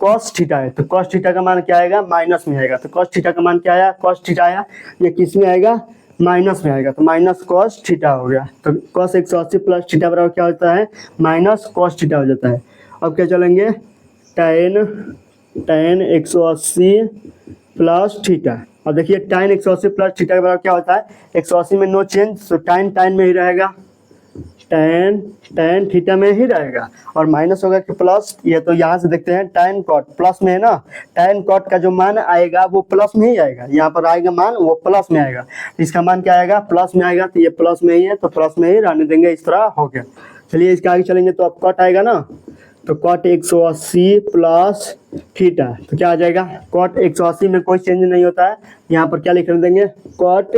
[SPEAKER 1] कॉस थीटा है, तो कॉस थीटा का मान क्या आएगा, माइनस में आएगा। तो कॉस थीटा का मान क्या आया, कॉस थीटा आया, ये किस में आएगा, माइनस में आएगा। तो माइनस कॉस थीटा हो गया। तो कॉस 180 प्लस थीटा बराबर क्या होता है, माइनस कॉस थीटा हो जाता है। अब क्या चलेंगे, tan 180 प्लस थीटा। अब देखिए tan 180 प्लस थीटा के बराबर क्या होता है, 180 में नो चेंज, तो tan में ही रहेगा, tan थीटा में ही रहेगा, और माइनस होगा कि प्लस, ये तो यहाँ से देखते हैं tan cot प्लस में है ना, tan cot का जो मान आएगा वो प्लस में ही आएगा, यहाँ पर आएगा मान वो प्लस में आएगा, इसका मान क्या आएगा, प्लस में आएगा, तो ये प्लस में ही है तो प्लस में ही रहने देंगे, इस तरह हो गया। चलिए इसके आगे चलेंगे तो अब cot आएगा ना, तो cot 180 प्लस थीटा, तो क्या आ जाएगा, cot 180 में कोई चेंज नहीं होता है, यहाँ पर क्या लिखने देंगे, cot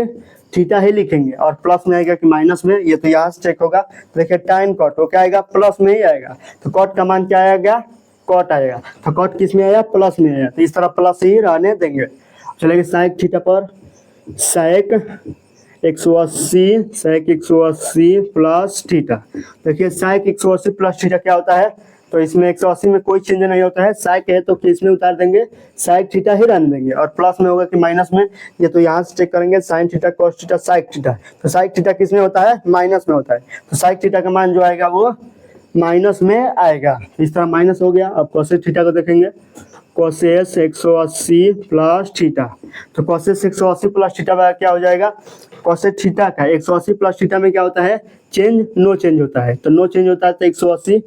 [SPEAKER 1] थीटा ही लिखेंगे, और प्लस में आएगा कि माइनस में, ये तो यहाँ से चेक होगा, तो देखिए tan cot वो क्या आएगा, प्लस में ही आएगा, तो cot का मान क्या आएगा, cot आएगा, तो cot किस में आया, प्लस में आया, तो इस तरह प्लस ही रहने देंगे। चलेंगे sec थीटा पर, sec 180 प्लस थीटा, देखिए sec 180 प्लस थीटा क्या होता है, तो इसमें 180 में कोई चेंज नहीं होता है, sec है तो किस में उतार देंगे, sec थीटा ही रहने देंगे, और प्लस में होगा कि माइनस में, ये तो यहाँ से चेक करेंगे sin theta cos theta sec theta, तो sec थीटा किस में होता है, माइनस में होता है, तो sec थीटा का मान जो आएगा वो माइनस में आएगा, इस तरह माइनस हो गया। अब cos थीटा को देखेंगे, cos 180 प्लस थीटा, तो cos 180 प्लस थीटा क्या हो जाएगा, cos थीटा का 180 प्लस थीटा में क्या होता है, चेंज, नो चेंज होता है, तो नो चेंज होता है तो 180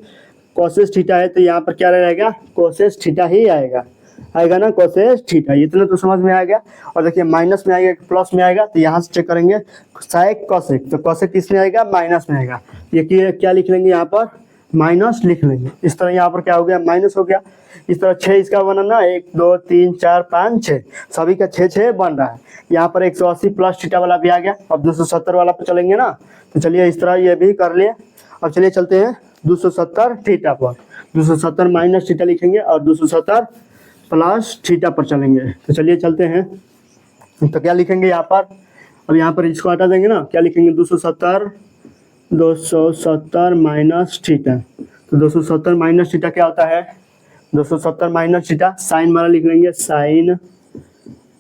[SPEAKER 1] cos थीटा है, तो यहाँ पर क्या रहेगा, cos थीटा ही आएगा ना, cos थीटा, इतना तो समझ में आ गया। और देखिए माइनस में आएगा प्लस में आएगा, तो यहाँ से चेक करेंगे sec cosec, तो cosec किस में आएगा, माइनस में आएगा, ये क्या लिख लेंगे यहाँ पर, माइनस लिख लेंगे, इस तरह यहाँ पर क्या हो गया, माइनस हो गया। इस तरह 6 इसका बनाना, 1 2 3 4 5 6, सभी का 6 बन रहा है। यहाँ पर 180 प्लस थीटा वाला भी आ गया। अब 270 वाला पे चलेंगे ना, तो चलिए इस तरह ये भी कर लिए। अब चलिए चलते हैं 270 थीटा पर, 270 माइनस थीटा लिखेंगे और 270 प्लस थीटा पर चलेंगे। तो चलिए चलते हैं, तो क्या लिखेंगे यहाँ पर, अब यहाँ पर इसको हटा देंगे ना, क्या लिखेंगे, 270 माइनस थीटा, तो 270 माइनस थीटा क्या होता है, 270 माइनस थीटा, साइन वाला लिख लेंगे, साइन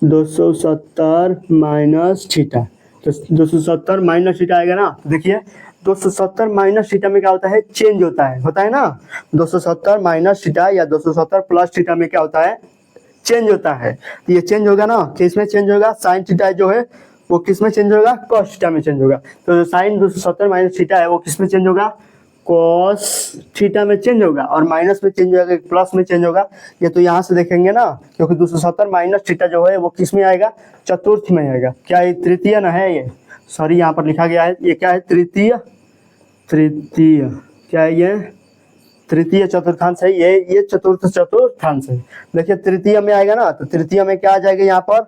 [SPEAKER 1] 270 माइनस थीटा, तो 270 माइनस थीटा आएगा ना। तो देखिए 270 माइनस थीटा में क्या होता है, चेंज होता है ना, 270 माइनस थीटा या 270 प्लस थीटा में क्या होता है, चेंज होता है। तो ये चेंज होगा ना, किसमें चेंज होगा, साइन थीटा जो है वो किसमें चेंज होगा, कॉस थीटा में चेंज होगा। तो साइन 270 माइनस थीटा है वो किसमें चेंज होगा, कॉस थीटा में चेंज होगा, और माइनस में चेंज होगा, प्लस में चेंज होगा। ये तो यहाँ से देखेंगे ना, क्योंकि 270 माइनस थीटा जो है वो किस में आएगा, चतुर्थ में आएगा। क्या ये तृतीय ना है, ये सॉरी यहाँ पर लिखा गया है, ये क्या है, तृतीय क्या है, ये तृतीय चतुर्थांश है, ये चतुर्थ चतुर्थांश है। देखिए तृतीय में आएगा ना, तो तृतीय में क्या आ जाएगा, यहाँ पर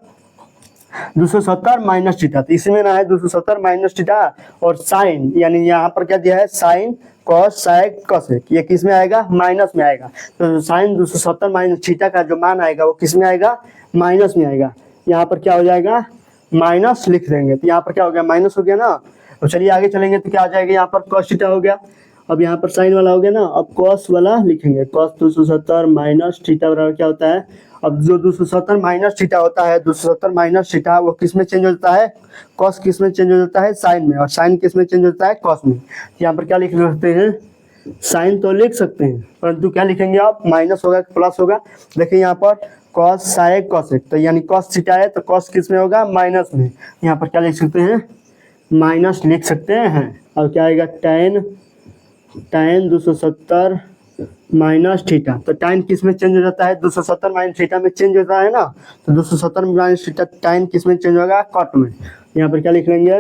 [SPEAKER 1] 270 माइनस थीटा, तो इसमें ना है 270 माइनस थीटा, और साइन यानी यहाँ पर क्या दिया है, साइन कॉस साइक कॉसेक, ये किस में आएगा, माइनस में आएगा। तो साइन 270 माइनस थीटा का जो मान आएगा वो किस में आएगा, माइनस में आएगा। यहाँ पर क्या हो जाएगा, माइनस लिख देंगे, तो यहाँ पर क्या हो गया, माइनस हो गया ना। तो चलिए आगे चलेंगे, तो क्या आ जाएगा, यहाँ पर कॉस थीटा हो गया। अब यहाँ पर साइन वाला हो गया ना, अब कॉस वाला लिखेंगे, कॉस 270 माइनस थीटा बराबर क्या होता है, अब जो 270 माइनस थीटा होता है, 270 माइनस थीटा वो किस में चेंज हो जाता है, कॉस किस में चेंज हो जाता है, साइन में, और साइन किस में चेंज होता है, कॉस में। यहाँ पर क्या लिख सकते हैं, साइन तो लिख सकते हैं, परंतु क्या लिखेंगे आप, माइनस होगा प्लस होगा। देखिए यहाँ पर कॉस साइक कॉसेक, तो यानी कॉस थीटा है तो कॉस किस में होगा, माइनस में। यहाँ पर क्या लिख सकते हैं, माइनस लिख सकते हैं। और क्या आएगा, tan 270 माइनस थीटा, तो tan किस में चेंज हो जाता है, 270 माइनस थीटा में चेंज होता है ना, तो 270 माइनस थीटा tan किस में चेंज होगा, कॉट में। यहाँ पर क्या लिख लेंगे,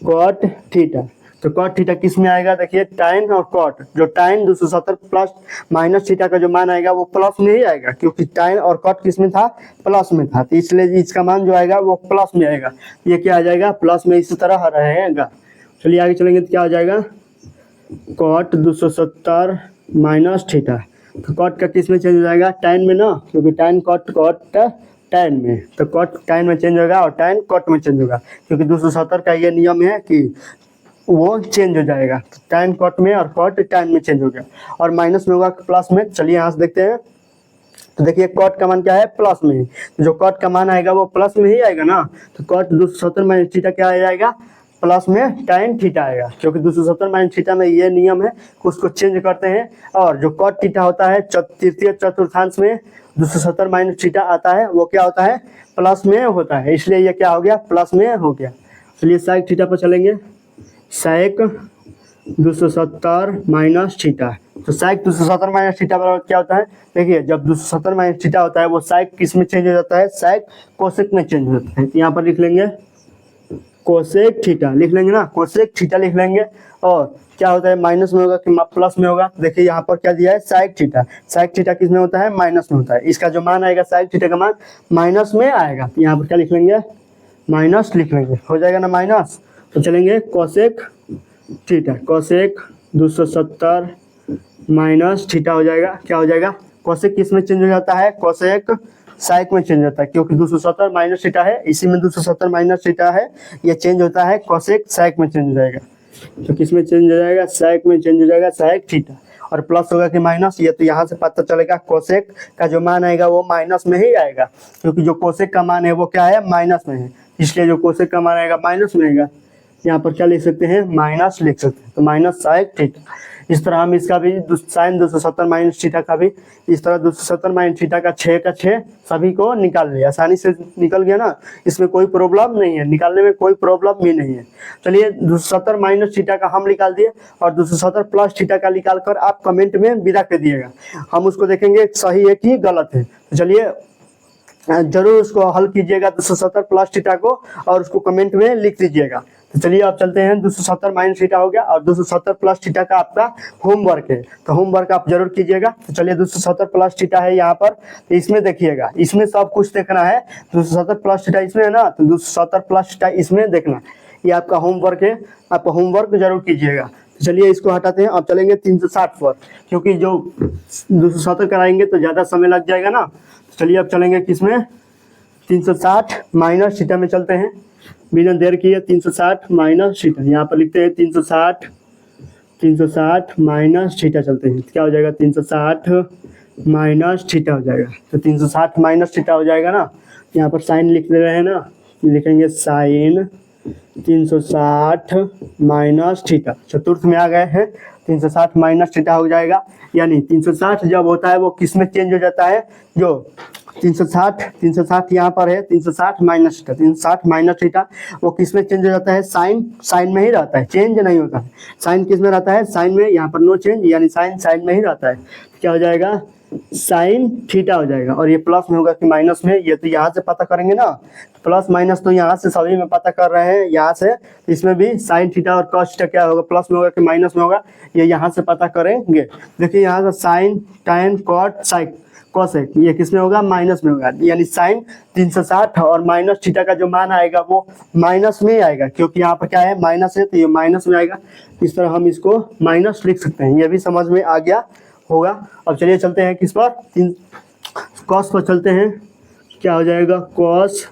[SPEAKER 1] कॉट थीटा, तो कॉट थीटा किस में आएगा, देखिए tan और कॉट, जो tan 270 प्लस माइनस थीटा का जो मान आएगा वो प्लस में ही आएगा, क्योंकि tan और कॉट किस में था, प्लस में था, तो इसलिए इसका मान जो आएगा वो प्लस में आएगा। ये क्या आ जाएगा, प्लस में इसी तरह रहेगा। चलिए आगे चलेंगे, तो क्या आ जाएगा, कॉट 270 माइनस थीटा, तो कॉट का किस में चेंज हो जाएगा, tan में ना, क्योंकि tan कॉट tan में, तो कॉट tan में चेंज होगा और tan कॉट में चेंज होगा, क्योंकि 270 का ये नियम है कि वो चेंज हो जाएगा, तो tan कॉट में और कॉट tan में चेंज हो गया, और माइनस में होगा प्लस में। चलिए यहाँ से देखते हैं, तो देखिए कॉट का मान क्या है, प्लस में, तो जो कॉट का मान आएगा वो प्लस में ही आएगा ना, तो कॉट 270 माइनस थीटा क्या आ जाएगा, प्लस में tan थीटा आएगा, क्योंकि 270 माइनस थीटा में ये नियम है कि उसको चेंज करते हैं। और जो cot थीटा होता है तृतीय चतुर्थांश में 270 माइनस थीटा आता है, वो क्या होता है, प्लस में होता है, इसलिए ये क्या हो गया, प्लस में हो गया। चलिए sec थीटा पर चलेंगे। sec 270 माइनस थीटा, तो sec 270 माइनस थीटा बराबर क्या होता है, देखिए जब 270 माइनस थीटा होता है वो sec किस में चेंज हो जाता है, sec कोसेक में चेंज हो जाता है। तो यहाँ पर लिख लेंगे कोसेक थीटा, लिख लेंगे ना, कोसेक थीटा लिख लेंगे। और क्या होता है, माइनस में होगा कि प्लस में होगा, देखिए यहाँ पर क्या दिया है, sec थीटा। sec थीटा किस में होता है, माइनस में होता है, इसका जो मान आएगा sec थीटा का मान माइनस में आएगा। तो यहाँ पर क्या लिख लेंगे, माइनस लिख लेंगे, हो जाएगा ना माइनस। तो चलेंगे cosec theta, cosec 270 minus theta हो जाएगा, क्या हो जाएगा, कोसेक किस में चेंज हो जाता है, कोसेक sec में चेंज होता है, क्योंकि 270 माइनस थीटा है, इसी में 270 माइनस थीटा है, ये चेंज होता है कोसेक sec में चेंज हो जाएगा। तो किस में चेंज हो जाएगा, sec में चेंज हो जाएगा, sec थीटा। और प्लस होगा कि माइनस, ये तो यहाँ से पता चलेगा कोसेक का जो मान आएगा वो माइनस में ही आएगा, क्योंकि जो कोसेक का मान है वो क्या है, माइनस में है, इसलिए जो कोसेक का मान आएगा माइनस में आएगा। यहाँ पर क्या लिख सकते हैं, माइनस लिख सकते हैं, तो माइनस sec थीटा। इस तरह हम इसका भी साइन 270 माइनस थीटा का भी इस तरह 270 माइनस थीटा का 6 का 6 सभी को निकाल लिया, आसानी से निकल गया ना, इसमें कोई प्रॉब्लम नहीं है, निकालने में कोई प्रॉब्लम भी नहीं है। चलिए 270 माइनस थीटा का हम निकाल दिए, और 270 प्लस थीटा का निकाल कर आप कमेंट में विदा कर दिएगा, हम उसको देखेंगे सही है कि गलत है। तो चलिए जरूर उसको हल कीजिएगा 270 प्लस थीटा को, और उसको कमेंट में लिख दीजिएगा। तो चलिए आप चलते हैं, 270 माइनस थीटा हो गया और 270 प्लस थीटा का आपका होमवर्क है, तो होमवर्क आप जरूर कीजिएगा। तो चलिए 270 प्लस थीटा है यहाँ पर, तो इसमें देखिएगा, इसमें सब कुछ देखना है। 270 प्लस थीटा इसमें है ना, तो 270 प्लस थीटा इसमें देखना, ये आपका होमवर्क है, आप होमवर्क जरूर कीजिएगा। तो चलिए इसको हटाते हैं, अब चलेंगे 360 पर, क्योंकि जो 270 कराएंगे तो ज़्यादा समय लग जाएगा ना। तो चलिए अब चलेंगे किसमें, 360 माइनस थीटा में चलते हैं, बिना देर किए 360 माइनस थीटा, यहाँ पर लिखते हैं 360 माइनस थीटा चलते हैं, क्या हो जाएगा, 360 माइनस थीटा हो जाएगा। तो 360 माइनस थीटा हो जाएगा ना, यहाँ पर साइन लिख दे रहे हैं ना, लिखेंगे साइन 360 माइनस थीटा, चतुर्थ में आ गए हैं, 360 माइनस थीटा हो जाएगा। यानी 360 जब होता है वो किस में चेंज हो जाता है, जो 360 यहाँ पर है, 360 माइनस थीटा, 360 माइनस थीटा वो किस में चेंज हो जाता है, साइन में ही रहता है, चेंज नहीं होता है। साइन किस में रहता है, साइन में, यहाँ पर नो चेंज, यानी साइन में ही रहता है। क्या हो जाएगा, साइन थीटा हो जाएगा। और ये प्लस में होगा कि माइनस में, ये तो यहाँ से पता करेंगे ना, प्लस माइनस तो यहाँ से सभी में पता कर रहे हैं, यहाँ से इसमें भी साइन थीटा और कॉस थीटा क्या होगा, प्लस में होगा कि माइनस में होगा, ये यहाँ से पता करेंगे। देखिए यहाँ से साइन, टैन, कॉट, साइक, कोसेक, ये किस में होगा, माइनस में होगा, यानी साइन 360 और माइनस थीटा का जो मान आएगा वो माइनस में आएगा, क्योंकि यहाँ पर क्या है, माइनस है, तो ये माइनस में आएगा। इस तरह हम इसको माइनस लिख सकते हैं, ये भी समझ में आ गया होगा। अब चलिए चलते हैं किस पर, कॉस पर चलते हैं, क्या हो जाएगा, कॉस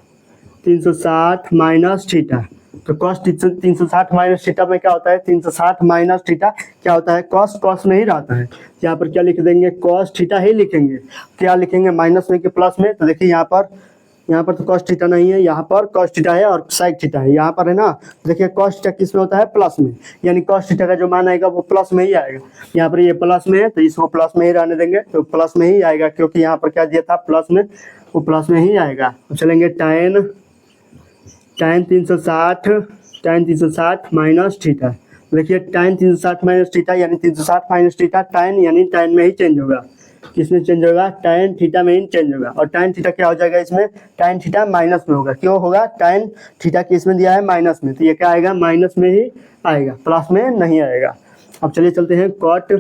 [SPEAKER 1] 360 माइनस थीटा। तो कॉस 360 माइनस थीटा में क्या होता है, 360 माइनस थीटा क्या होता है, कॉस में ही रहता है। यहाँ पर क्या लिख देंगे, कॉस थीटा ही लिखेंगे, क्या लिखेंगे, माइनस में कि प्लस में। तो देखिए यहाँ पर तो कॉस थीटा नहीं है, यहाँ पर कॉस थीटा है और साइक थीटा है, यहाँ पर है ना। देखिए कॉस थीटा किस में होता है, प्लस में, यानी कॉस थीटा का जो मान आएगा वो प्लस में ही आएगा। यहाँ पर ये प्लस में है तो इसको प्लस में ही रहने देंगे, तो प्लस में ही आएगा, क्योंकि यहाँ पर क्या दिया था प्लस में, वो प्लस में ही आएगा। तो चलेंगे टैन 360 माइनस थीटा। देखिए टैन 360 माइनस थीटा यानी 360 माइनस थीटा, टैन यानी टैन में ही चेंज होगा, किसमें चेंज होगा, टैन थीटा में ही चेंज होगा। और टैन थीटा क्या हो जाएगा, इसमें टैन थीटा माइनस में होगा, क्यों होगा, टैन थीटा किस में दिया है, माइनस में, तो ये क्या आएगा, माइनस में ही आएगा, प्लस में नहीं आएगा। अब चलिए चलते हैं कॉट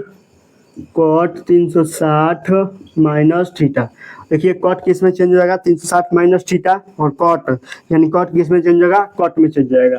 [SPEAKER 1] 360 माइनस थीटा। देखिए कॉट किस में चेंज हो जाएगा, 360 माइनस थीटा, और कॉट यानी कॉट किस में चेंज होगा, कॉट में चेंज जाएगा,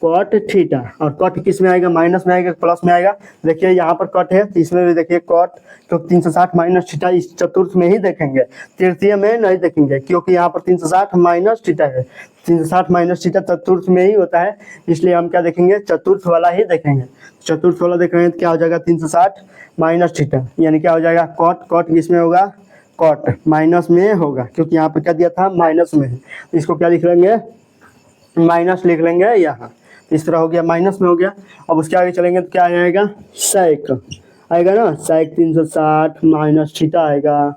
[SPEAKER 1] कॉट थीटा। और कॉट किस में आएगा, माइनस में आएगा, प्लस में आएगा। देखिए यहाँ पर कॉट है तो इसमें भी देखिए कॉट, तो 360 माइनस थीटा इस चतुर्थ में ही देखेंगे, तृतीय में नहीं देखेंगे, क्योंकि यहाँ पर 360 माइनस थीटा है, 360 माइनस थीटा चतुर्थ में ही होता है, इसलिए हम क्या देखेंगे, चतुर्थ वाला ही देखेंगे। चतुर्थ वाला देखेंगे तो क्या हो जाएगा, 360 माइनस थीटा, यानी क्या हो जाएगा, कॉट किसमें होगा, कॉट माइनस में होगा, क्योंकि यहाँ पे क्या दिया था, माइनस में है, इसको क्या लिख लेंगे, माइनस लिख लेंगे यहाँ। इस तरह हो गया, माइनस में हो गया। अब उसके आगे चलेंगे तो क्या आ जाएगा, सेक आएगा ना, सेक 360 माइनस थीटा आएगा,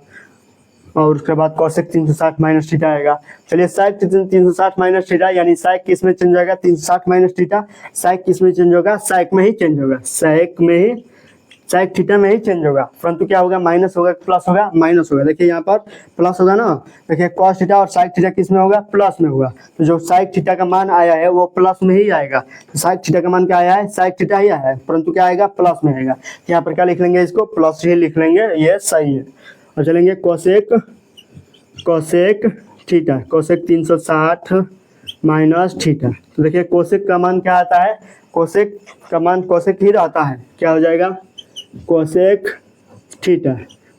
[SPEAKER 1] और उसके बाद कोसेक 360 माइनस थीटा आएगा। चलिए सेक 360 माइनस थीटा, यानी सेक किस में चेंज होगा, 360 माइनस थीटा। सेक किस में चेंज होगा, सेक में ही चेंज होगा, सेक में ही, सेक थीटा में ही चेंज होगा, परंतु क्या होगा, माइनस होगा, प्लस होगा, माइनस होगा। देखिए यहाँ पर प्लस होगा ना, देखिए कॉस थीटा और साइक थीटा किस में होगा, प्लस में होगा। तो जो साइक थीटा का मान आया है वो प्लस में ही आएगा। तो साइक थीटा का मान क्या आया है, साइक थीटा ही आया है, परंतु क्या आएगा, प्लस में आएगा। यहाँ पर क्या लिख लेंगे, इसको प्लस ही लिख लेंगे, ये सही है। और चलेंगे cosec, cosec theta, cosec 360 minus theta. तो देखिए कोसेक का मान क्या आता है, कोसेक का मान कोसेक ही रहता है, क्या हो जाएगा, कोसेक थीटा।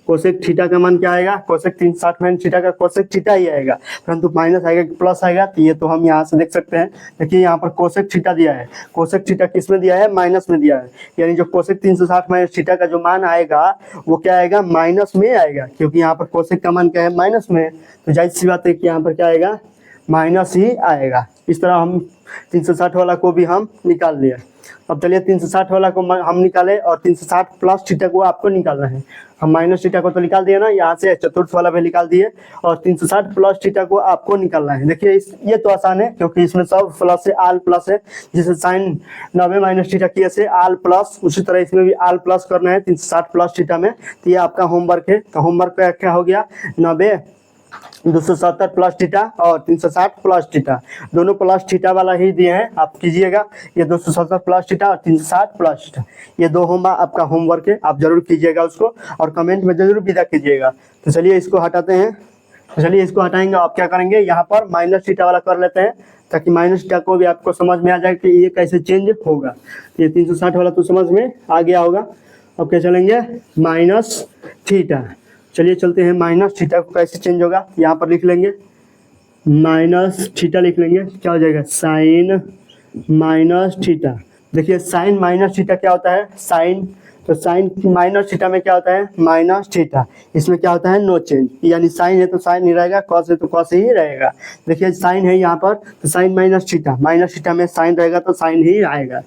[SPEAKER 1] कोसेक थीटा का मान क्या आएगा, कोसेक 360 माइनस थीटा का कोसेक थीटा ही आएगा, परंतु माइनस आएगा कि प्लस आएगा, तो ये तो हम यहाँ से देख सकते हैं। देखिए यहाँ पर कोसेक थीटा दिया है, कोसेक थीटा किस में दिया है, माइनस में दिया है, यानी जो कोसेक 360 माइनस थीटा का जो मान आएगा वो क्या आएगा, माइनस में आएगा, क्योंकि यहाँ पर कोसेक का मान क्या है, माइनस में। तो जाहिर सी बात है कि यहाँ पर क्या आएगा, माइनस ही आएगा। इस तरह हम 360 वाला को भी हम निकाल लिया। अब चलिए 360 वाला को हम निकाले और 360 प्लस थीटा को आपको निकालना है। हम माइनस थीटा को तो निकाल दिए ना, यहाँ से चतुर्थ वाला भी निकाल दिए, और 360 प्लस थीटा को आपको निकालना है। देखिए ये तो आसान है, क्योंकि इसमें सब प्लस है, आल प्लस है, जैसे साइन 90 माइनस थीटा किए से आल प्लस, उसी तरह इसमें भी आल प्लस करना है 360 प्लस थीटा में। तो ये आपका होमवर्क है। तो होमवर्क का क्या हो गया, 90 270 प्लस थीटा और 360 प्लस थीटा, दोनों प्लस थीटा वाला ही दिए हैं, आप कीजिएगा। ये 270 प्लस थीटा और 360 प्लस थीटा, ये दो आपका होमवर्क है, आप जरूर कीजिएगा उसको, और कमेंट में जरूर विदा कीजिएगा। तो चलिए इसको हटाते हैं। तो चलिए इसको हटाएंगे, आप क्या करेंगे, यहाँ पर माइनस थीटा वाला कर लेते हैं, ताकि माइनस थीटा को भी आपको समझ में आ जाए कि ये कैसे चेंज होगा। ये 360 वाला तो समझ में आ गया होगा। अब क्या चलेंगे, माइनस थीटा। चलिए चलते हैं, माइनस थीटा को कैसे चेंज होगा, यहाँ पर लिख लेंगे, माइनस थीटा लिख लेंगे, क्या हो जाएगा, साइन माइनस थीटा। देखिए साइन माइनस थीटा क्या होता है, साइन, तो साइन माइनस थीटा में क्या होता है, माइनस थीटा, इसमें क्या होता है, नो चेंज, यानी साइन है तो साइन ही रहेगा, कॉस है तो कॉस ही रहेगा। देखिए साइन है यहाँ पर, तो साइन माइनस थीटा में साइन रहेगा तो साइन ही आएगा,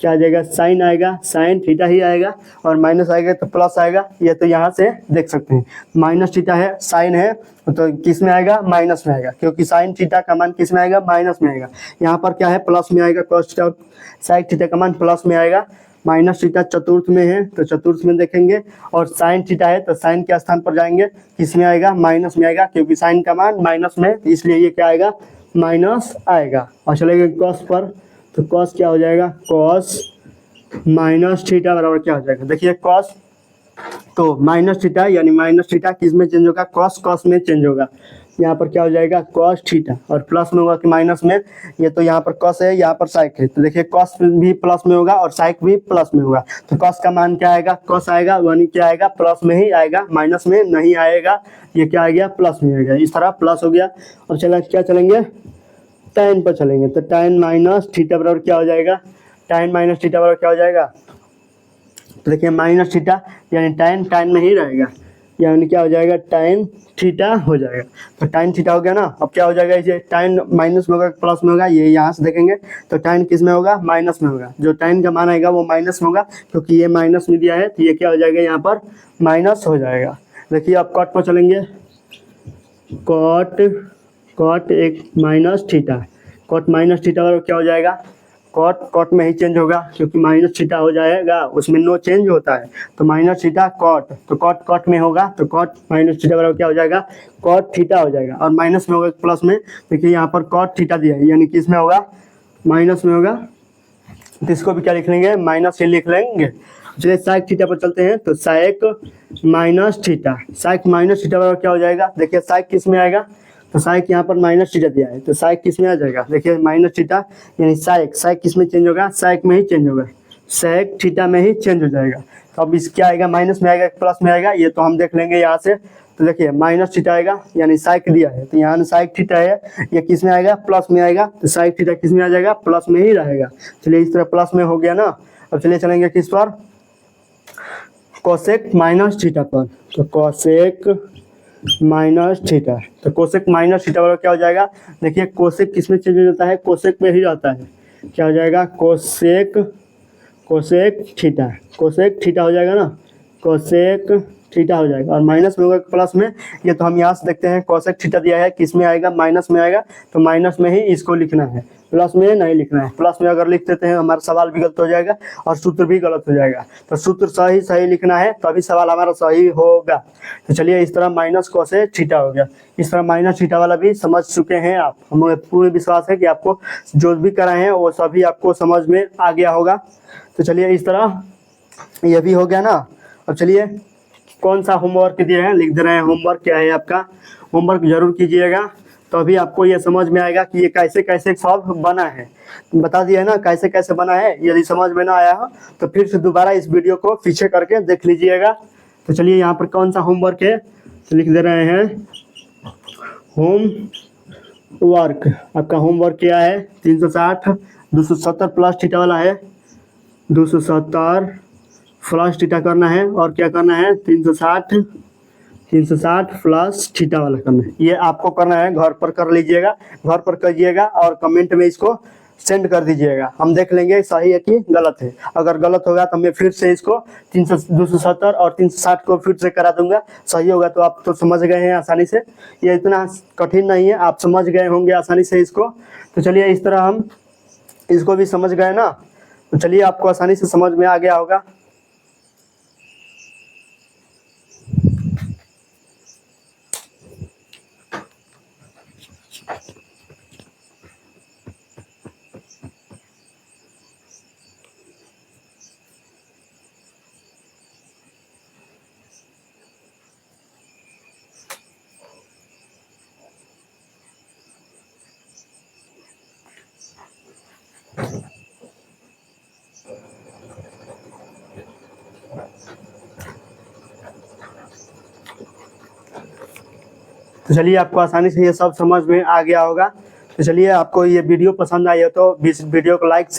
[SPEAKER 1] क्या आ जाएगा, साइन आएगा, साइन थीटा ही आएगा, और माइनस आएगा तो प्लस आएगा। ये तो यहाँ से देख सकते हैं, माइनस थीटा है, साइन है, तो किस में आएगा, माइनस में आएगा, क्योंकि साइन थीटा का मान किस में आएगा, माइनस में आएगा। यहाँ पर क्या है, प्लस में आएगा, कॉस थीटा और साइन थीटा का मान प्लस में आएगा। माइनस थीटा चतुर्थ में है तो चतुर्थ में देखेंगे, और साइन थीटा है तो साइन के स्थान पर जाएंगे, किस में आएगा, माइनस में आएगा, क्योंकि साइन का मान माइनस में, इसलिए ये क्या आएगा, माइनस आएगा। और चलेंगे कॉस पर, तो कॉस क्या हो जाएगा, कॉस माइनस थीटा बराबर क्या हो जाएगा, देखिए कॉस, तो माइनस थीटा यानी माइनस थीटा किस में चेंज होगा, कॉस, कॉस में चेंज होगा। यहाँ पर क्या हो जाएगा, कॉस थीटा, और प्लस में होगा कि माइनस में, ये तो यहाँ पर कॉस है, यहाँ पर साइक है, तो देखिए कॉस भी प्लस में होगा और साइक भी प्लस में होगा। तो कॉस का मान क्या आएगा, कॉस आएगा, यानी क्या आएगा, प्लस में ही आएगा, माइनस में नहीं आएगा, ये क्या आ गया, प्लस में आएगा। इस तरह प्लस हो गया। अब चला क्या चलेंगे, tan पर चलेंगे, तो tan माइनस थीटा बराबर क्या हो जाएगा, tan माइनस थीटा बराबर क्या हो जाएगा, तो देखिए माइनस थीटा यानी tan में ही रहेगा, यानी क्या हो जाएगा, tan थीटा हो जाएगा। तो tan थीटा हो गया ना। अब क्या हो जाएगा, इसे tan माइनस में होगा प्लस में होगा, ये यहाँ से देखेंगे, तो tan किस में होगा, माइनस में होगा, जो tan का मान आएगा वो माइनस में होगा, क्योंकि ये माइनस में दिया है, तो ये क्या हो जाएगा, यहाँ पर माइनस हो जाएगा। देखिए अब कॉट पर चलेंगे, कॉट एक minus theta, cot minus theta बराबर क्या हो जाएगा, कॉट में ही चेंज होगा, क्योंकि माइनस थीटा हो जाएगा, उसमें नो चेंज होता है, तो माइनस थीटा कॉट, तो कॉट में होगा, तो कॉट माइनस थीटा बराबर क्या हो जाएगा, कॉट थीटा हो जाएगा, और माइनस में होगा प्लस में। देखिए यहाँ पर कॉट थीटा दिया है, यानी किस में होगा, माइनस में होगा, तो इसको भी क्या लिख लेंगे, माइनस ही लिख लेंगे। चलिए साइक थीटा पर चलते हैं, तो साइक माइनस थीटा, साइक माइनस थीटा बराबर क्या हो जाएगा, देखिए साइक किस में आएगा, तो साइक यहाँ पर माइनस थीटा दिया है, तो साइक किस में आ जाएगा, देखिए माइनस थीटा यानी साइक किस में चेंज होगा, साइक में ही चेंज होगा, साइक थीटा में ही चेंज हो जाएगा। तो अब इस क्या आएगा, माइनस में आएगा प्लस में आएगा, ये तो हम देख लेंगे यहाँ से। तो देखिए माइनस थीटा आएगा, यानी साइक दिया है, तो यहाँ साइक थीटा है, ये किस में आएगा, प्लस में आएगा, तो साइक थीटा किस में आ जाएगा, प्लस में ही रहेगा। चलिए इस तरह प्लस में हो गया ना। अब चलिए चलेंगे किस पर, कोसेक माइनस थीटा पर, तो कोसेक माइनस थीटा, तो कोसेक माइनस थीटा बराबर क्या हो जाएगा, देखिए कोसेक किस में चेंज हो जाता है, कोसेक में ही रहता है, क्या हो जाएगा, कोसेक थीटा, कोसेक थीटा हो जाएगा ना, कोसेक थीटा हो जाएगा। और माइनस में होगा प्लस में, ये तो हम यहाँ से देखते हैं कोसेक थीटा दिया है, किस में आएगा, माइनस में आएगा, तो माइनस में ही इसको लिखना है, प्लस में नहीं लिखना है। प्लस में अगर लिख देते हैं हमारा सवाल भी गलत हो जाएगा और सूत्र भी गलत हो जाएगा। तो सूत्र सही लिखना है तभी सवाल हमारा सही होगा। तो चलिए इस तरह माइनस कोसेक थीटा हो गया। इस तरह माइनस थीटा वाला भी समझ चुके हैं आप। हमें पूर्ण विश्वास है कि आपको जो भी कराए हैं वो सभी आपको समझ में आ गया होगा। तो चलिए इस तरह ये भी हो गया ना। अब चलिए कौन सा होमवर्क दिए हैं लिख दे रहे हैं। होमवर्क क्या है आपका, होमवर्क जरूर कीजिएगा, तो अभी आपको ये समझ में आएगा कि ये कैसे कैसे सॉल्व बना है। बता दिया है ना कैसे कैसे बना है। यदि समझ में ना आया हो तो फिर से दोबारा इस वीडियो को पीछे करके देख लीजिएगा। तो चलिए यहाँ पर कौन सा होमवर्क है तो लिख दे रहे हैं होमवर्क। आपका होमवर्क क्या है, 360 270 प्लस थीटा वाला है, 270 प्लस थीटा करना है। और क्या करना है, 360 प्लस थीटा वाला करना है। ये आपको करना है, घर पर कर लीजिएगा, घर पर करिएगा और कमेंट में इसको सेंड कर दीजिएगा। हम देख लेंगे सही है कि गलत है। अगर गलत होगा तो मैं फिर से इसको 270 और 360 को फिर से करा दूंगा। सही होगा तो आप तो समझ गए हैं आसानी से, ये इतना कठिन नहीं है, आप समझ गए होंगे आसानी से इसको। तो चलिए इस तरह हम इसको भी समझ गए ना। तो चलिए आपको आसानी से समझ में आ गया होगा। तो चलिए आपको आसानी से ये सब समझ में आ गया होगा। तो चलिए आपको ये वीडियो पसंद आई हो तो इस वीडियो को लाइक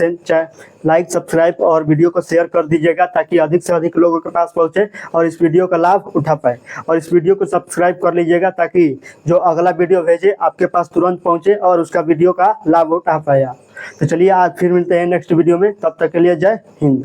[SPEAKER 1] सब्सक्राइब और वीडियो को शेयर कर दीजिएगा ताकि अधिक से अधिक लोगों के पास पहुंचे और इस वीडियो का लाभ उठा पाए। और इस वीडियो को सब्सक्राइब कर लीजिएगा ताकि जो अगला वीडियो भेजे आपके पास तुरंत पहुंचे और उसका वीडियो का लाभ उठा पाए आप। तो चलिए आज फिर मिलते हैं नेक्स्ट वीडियो में, तब तक के लिए जय हिंद।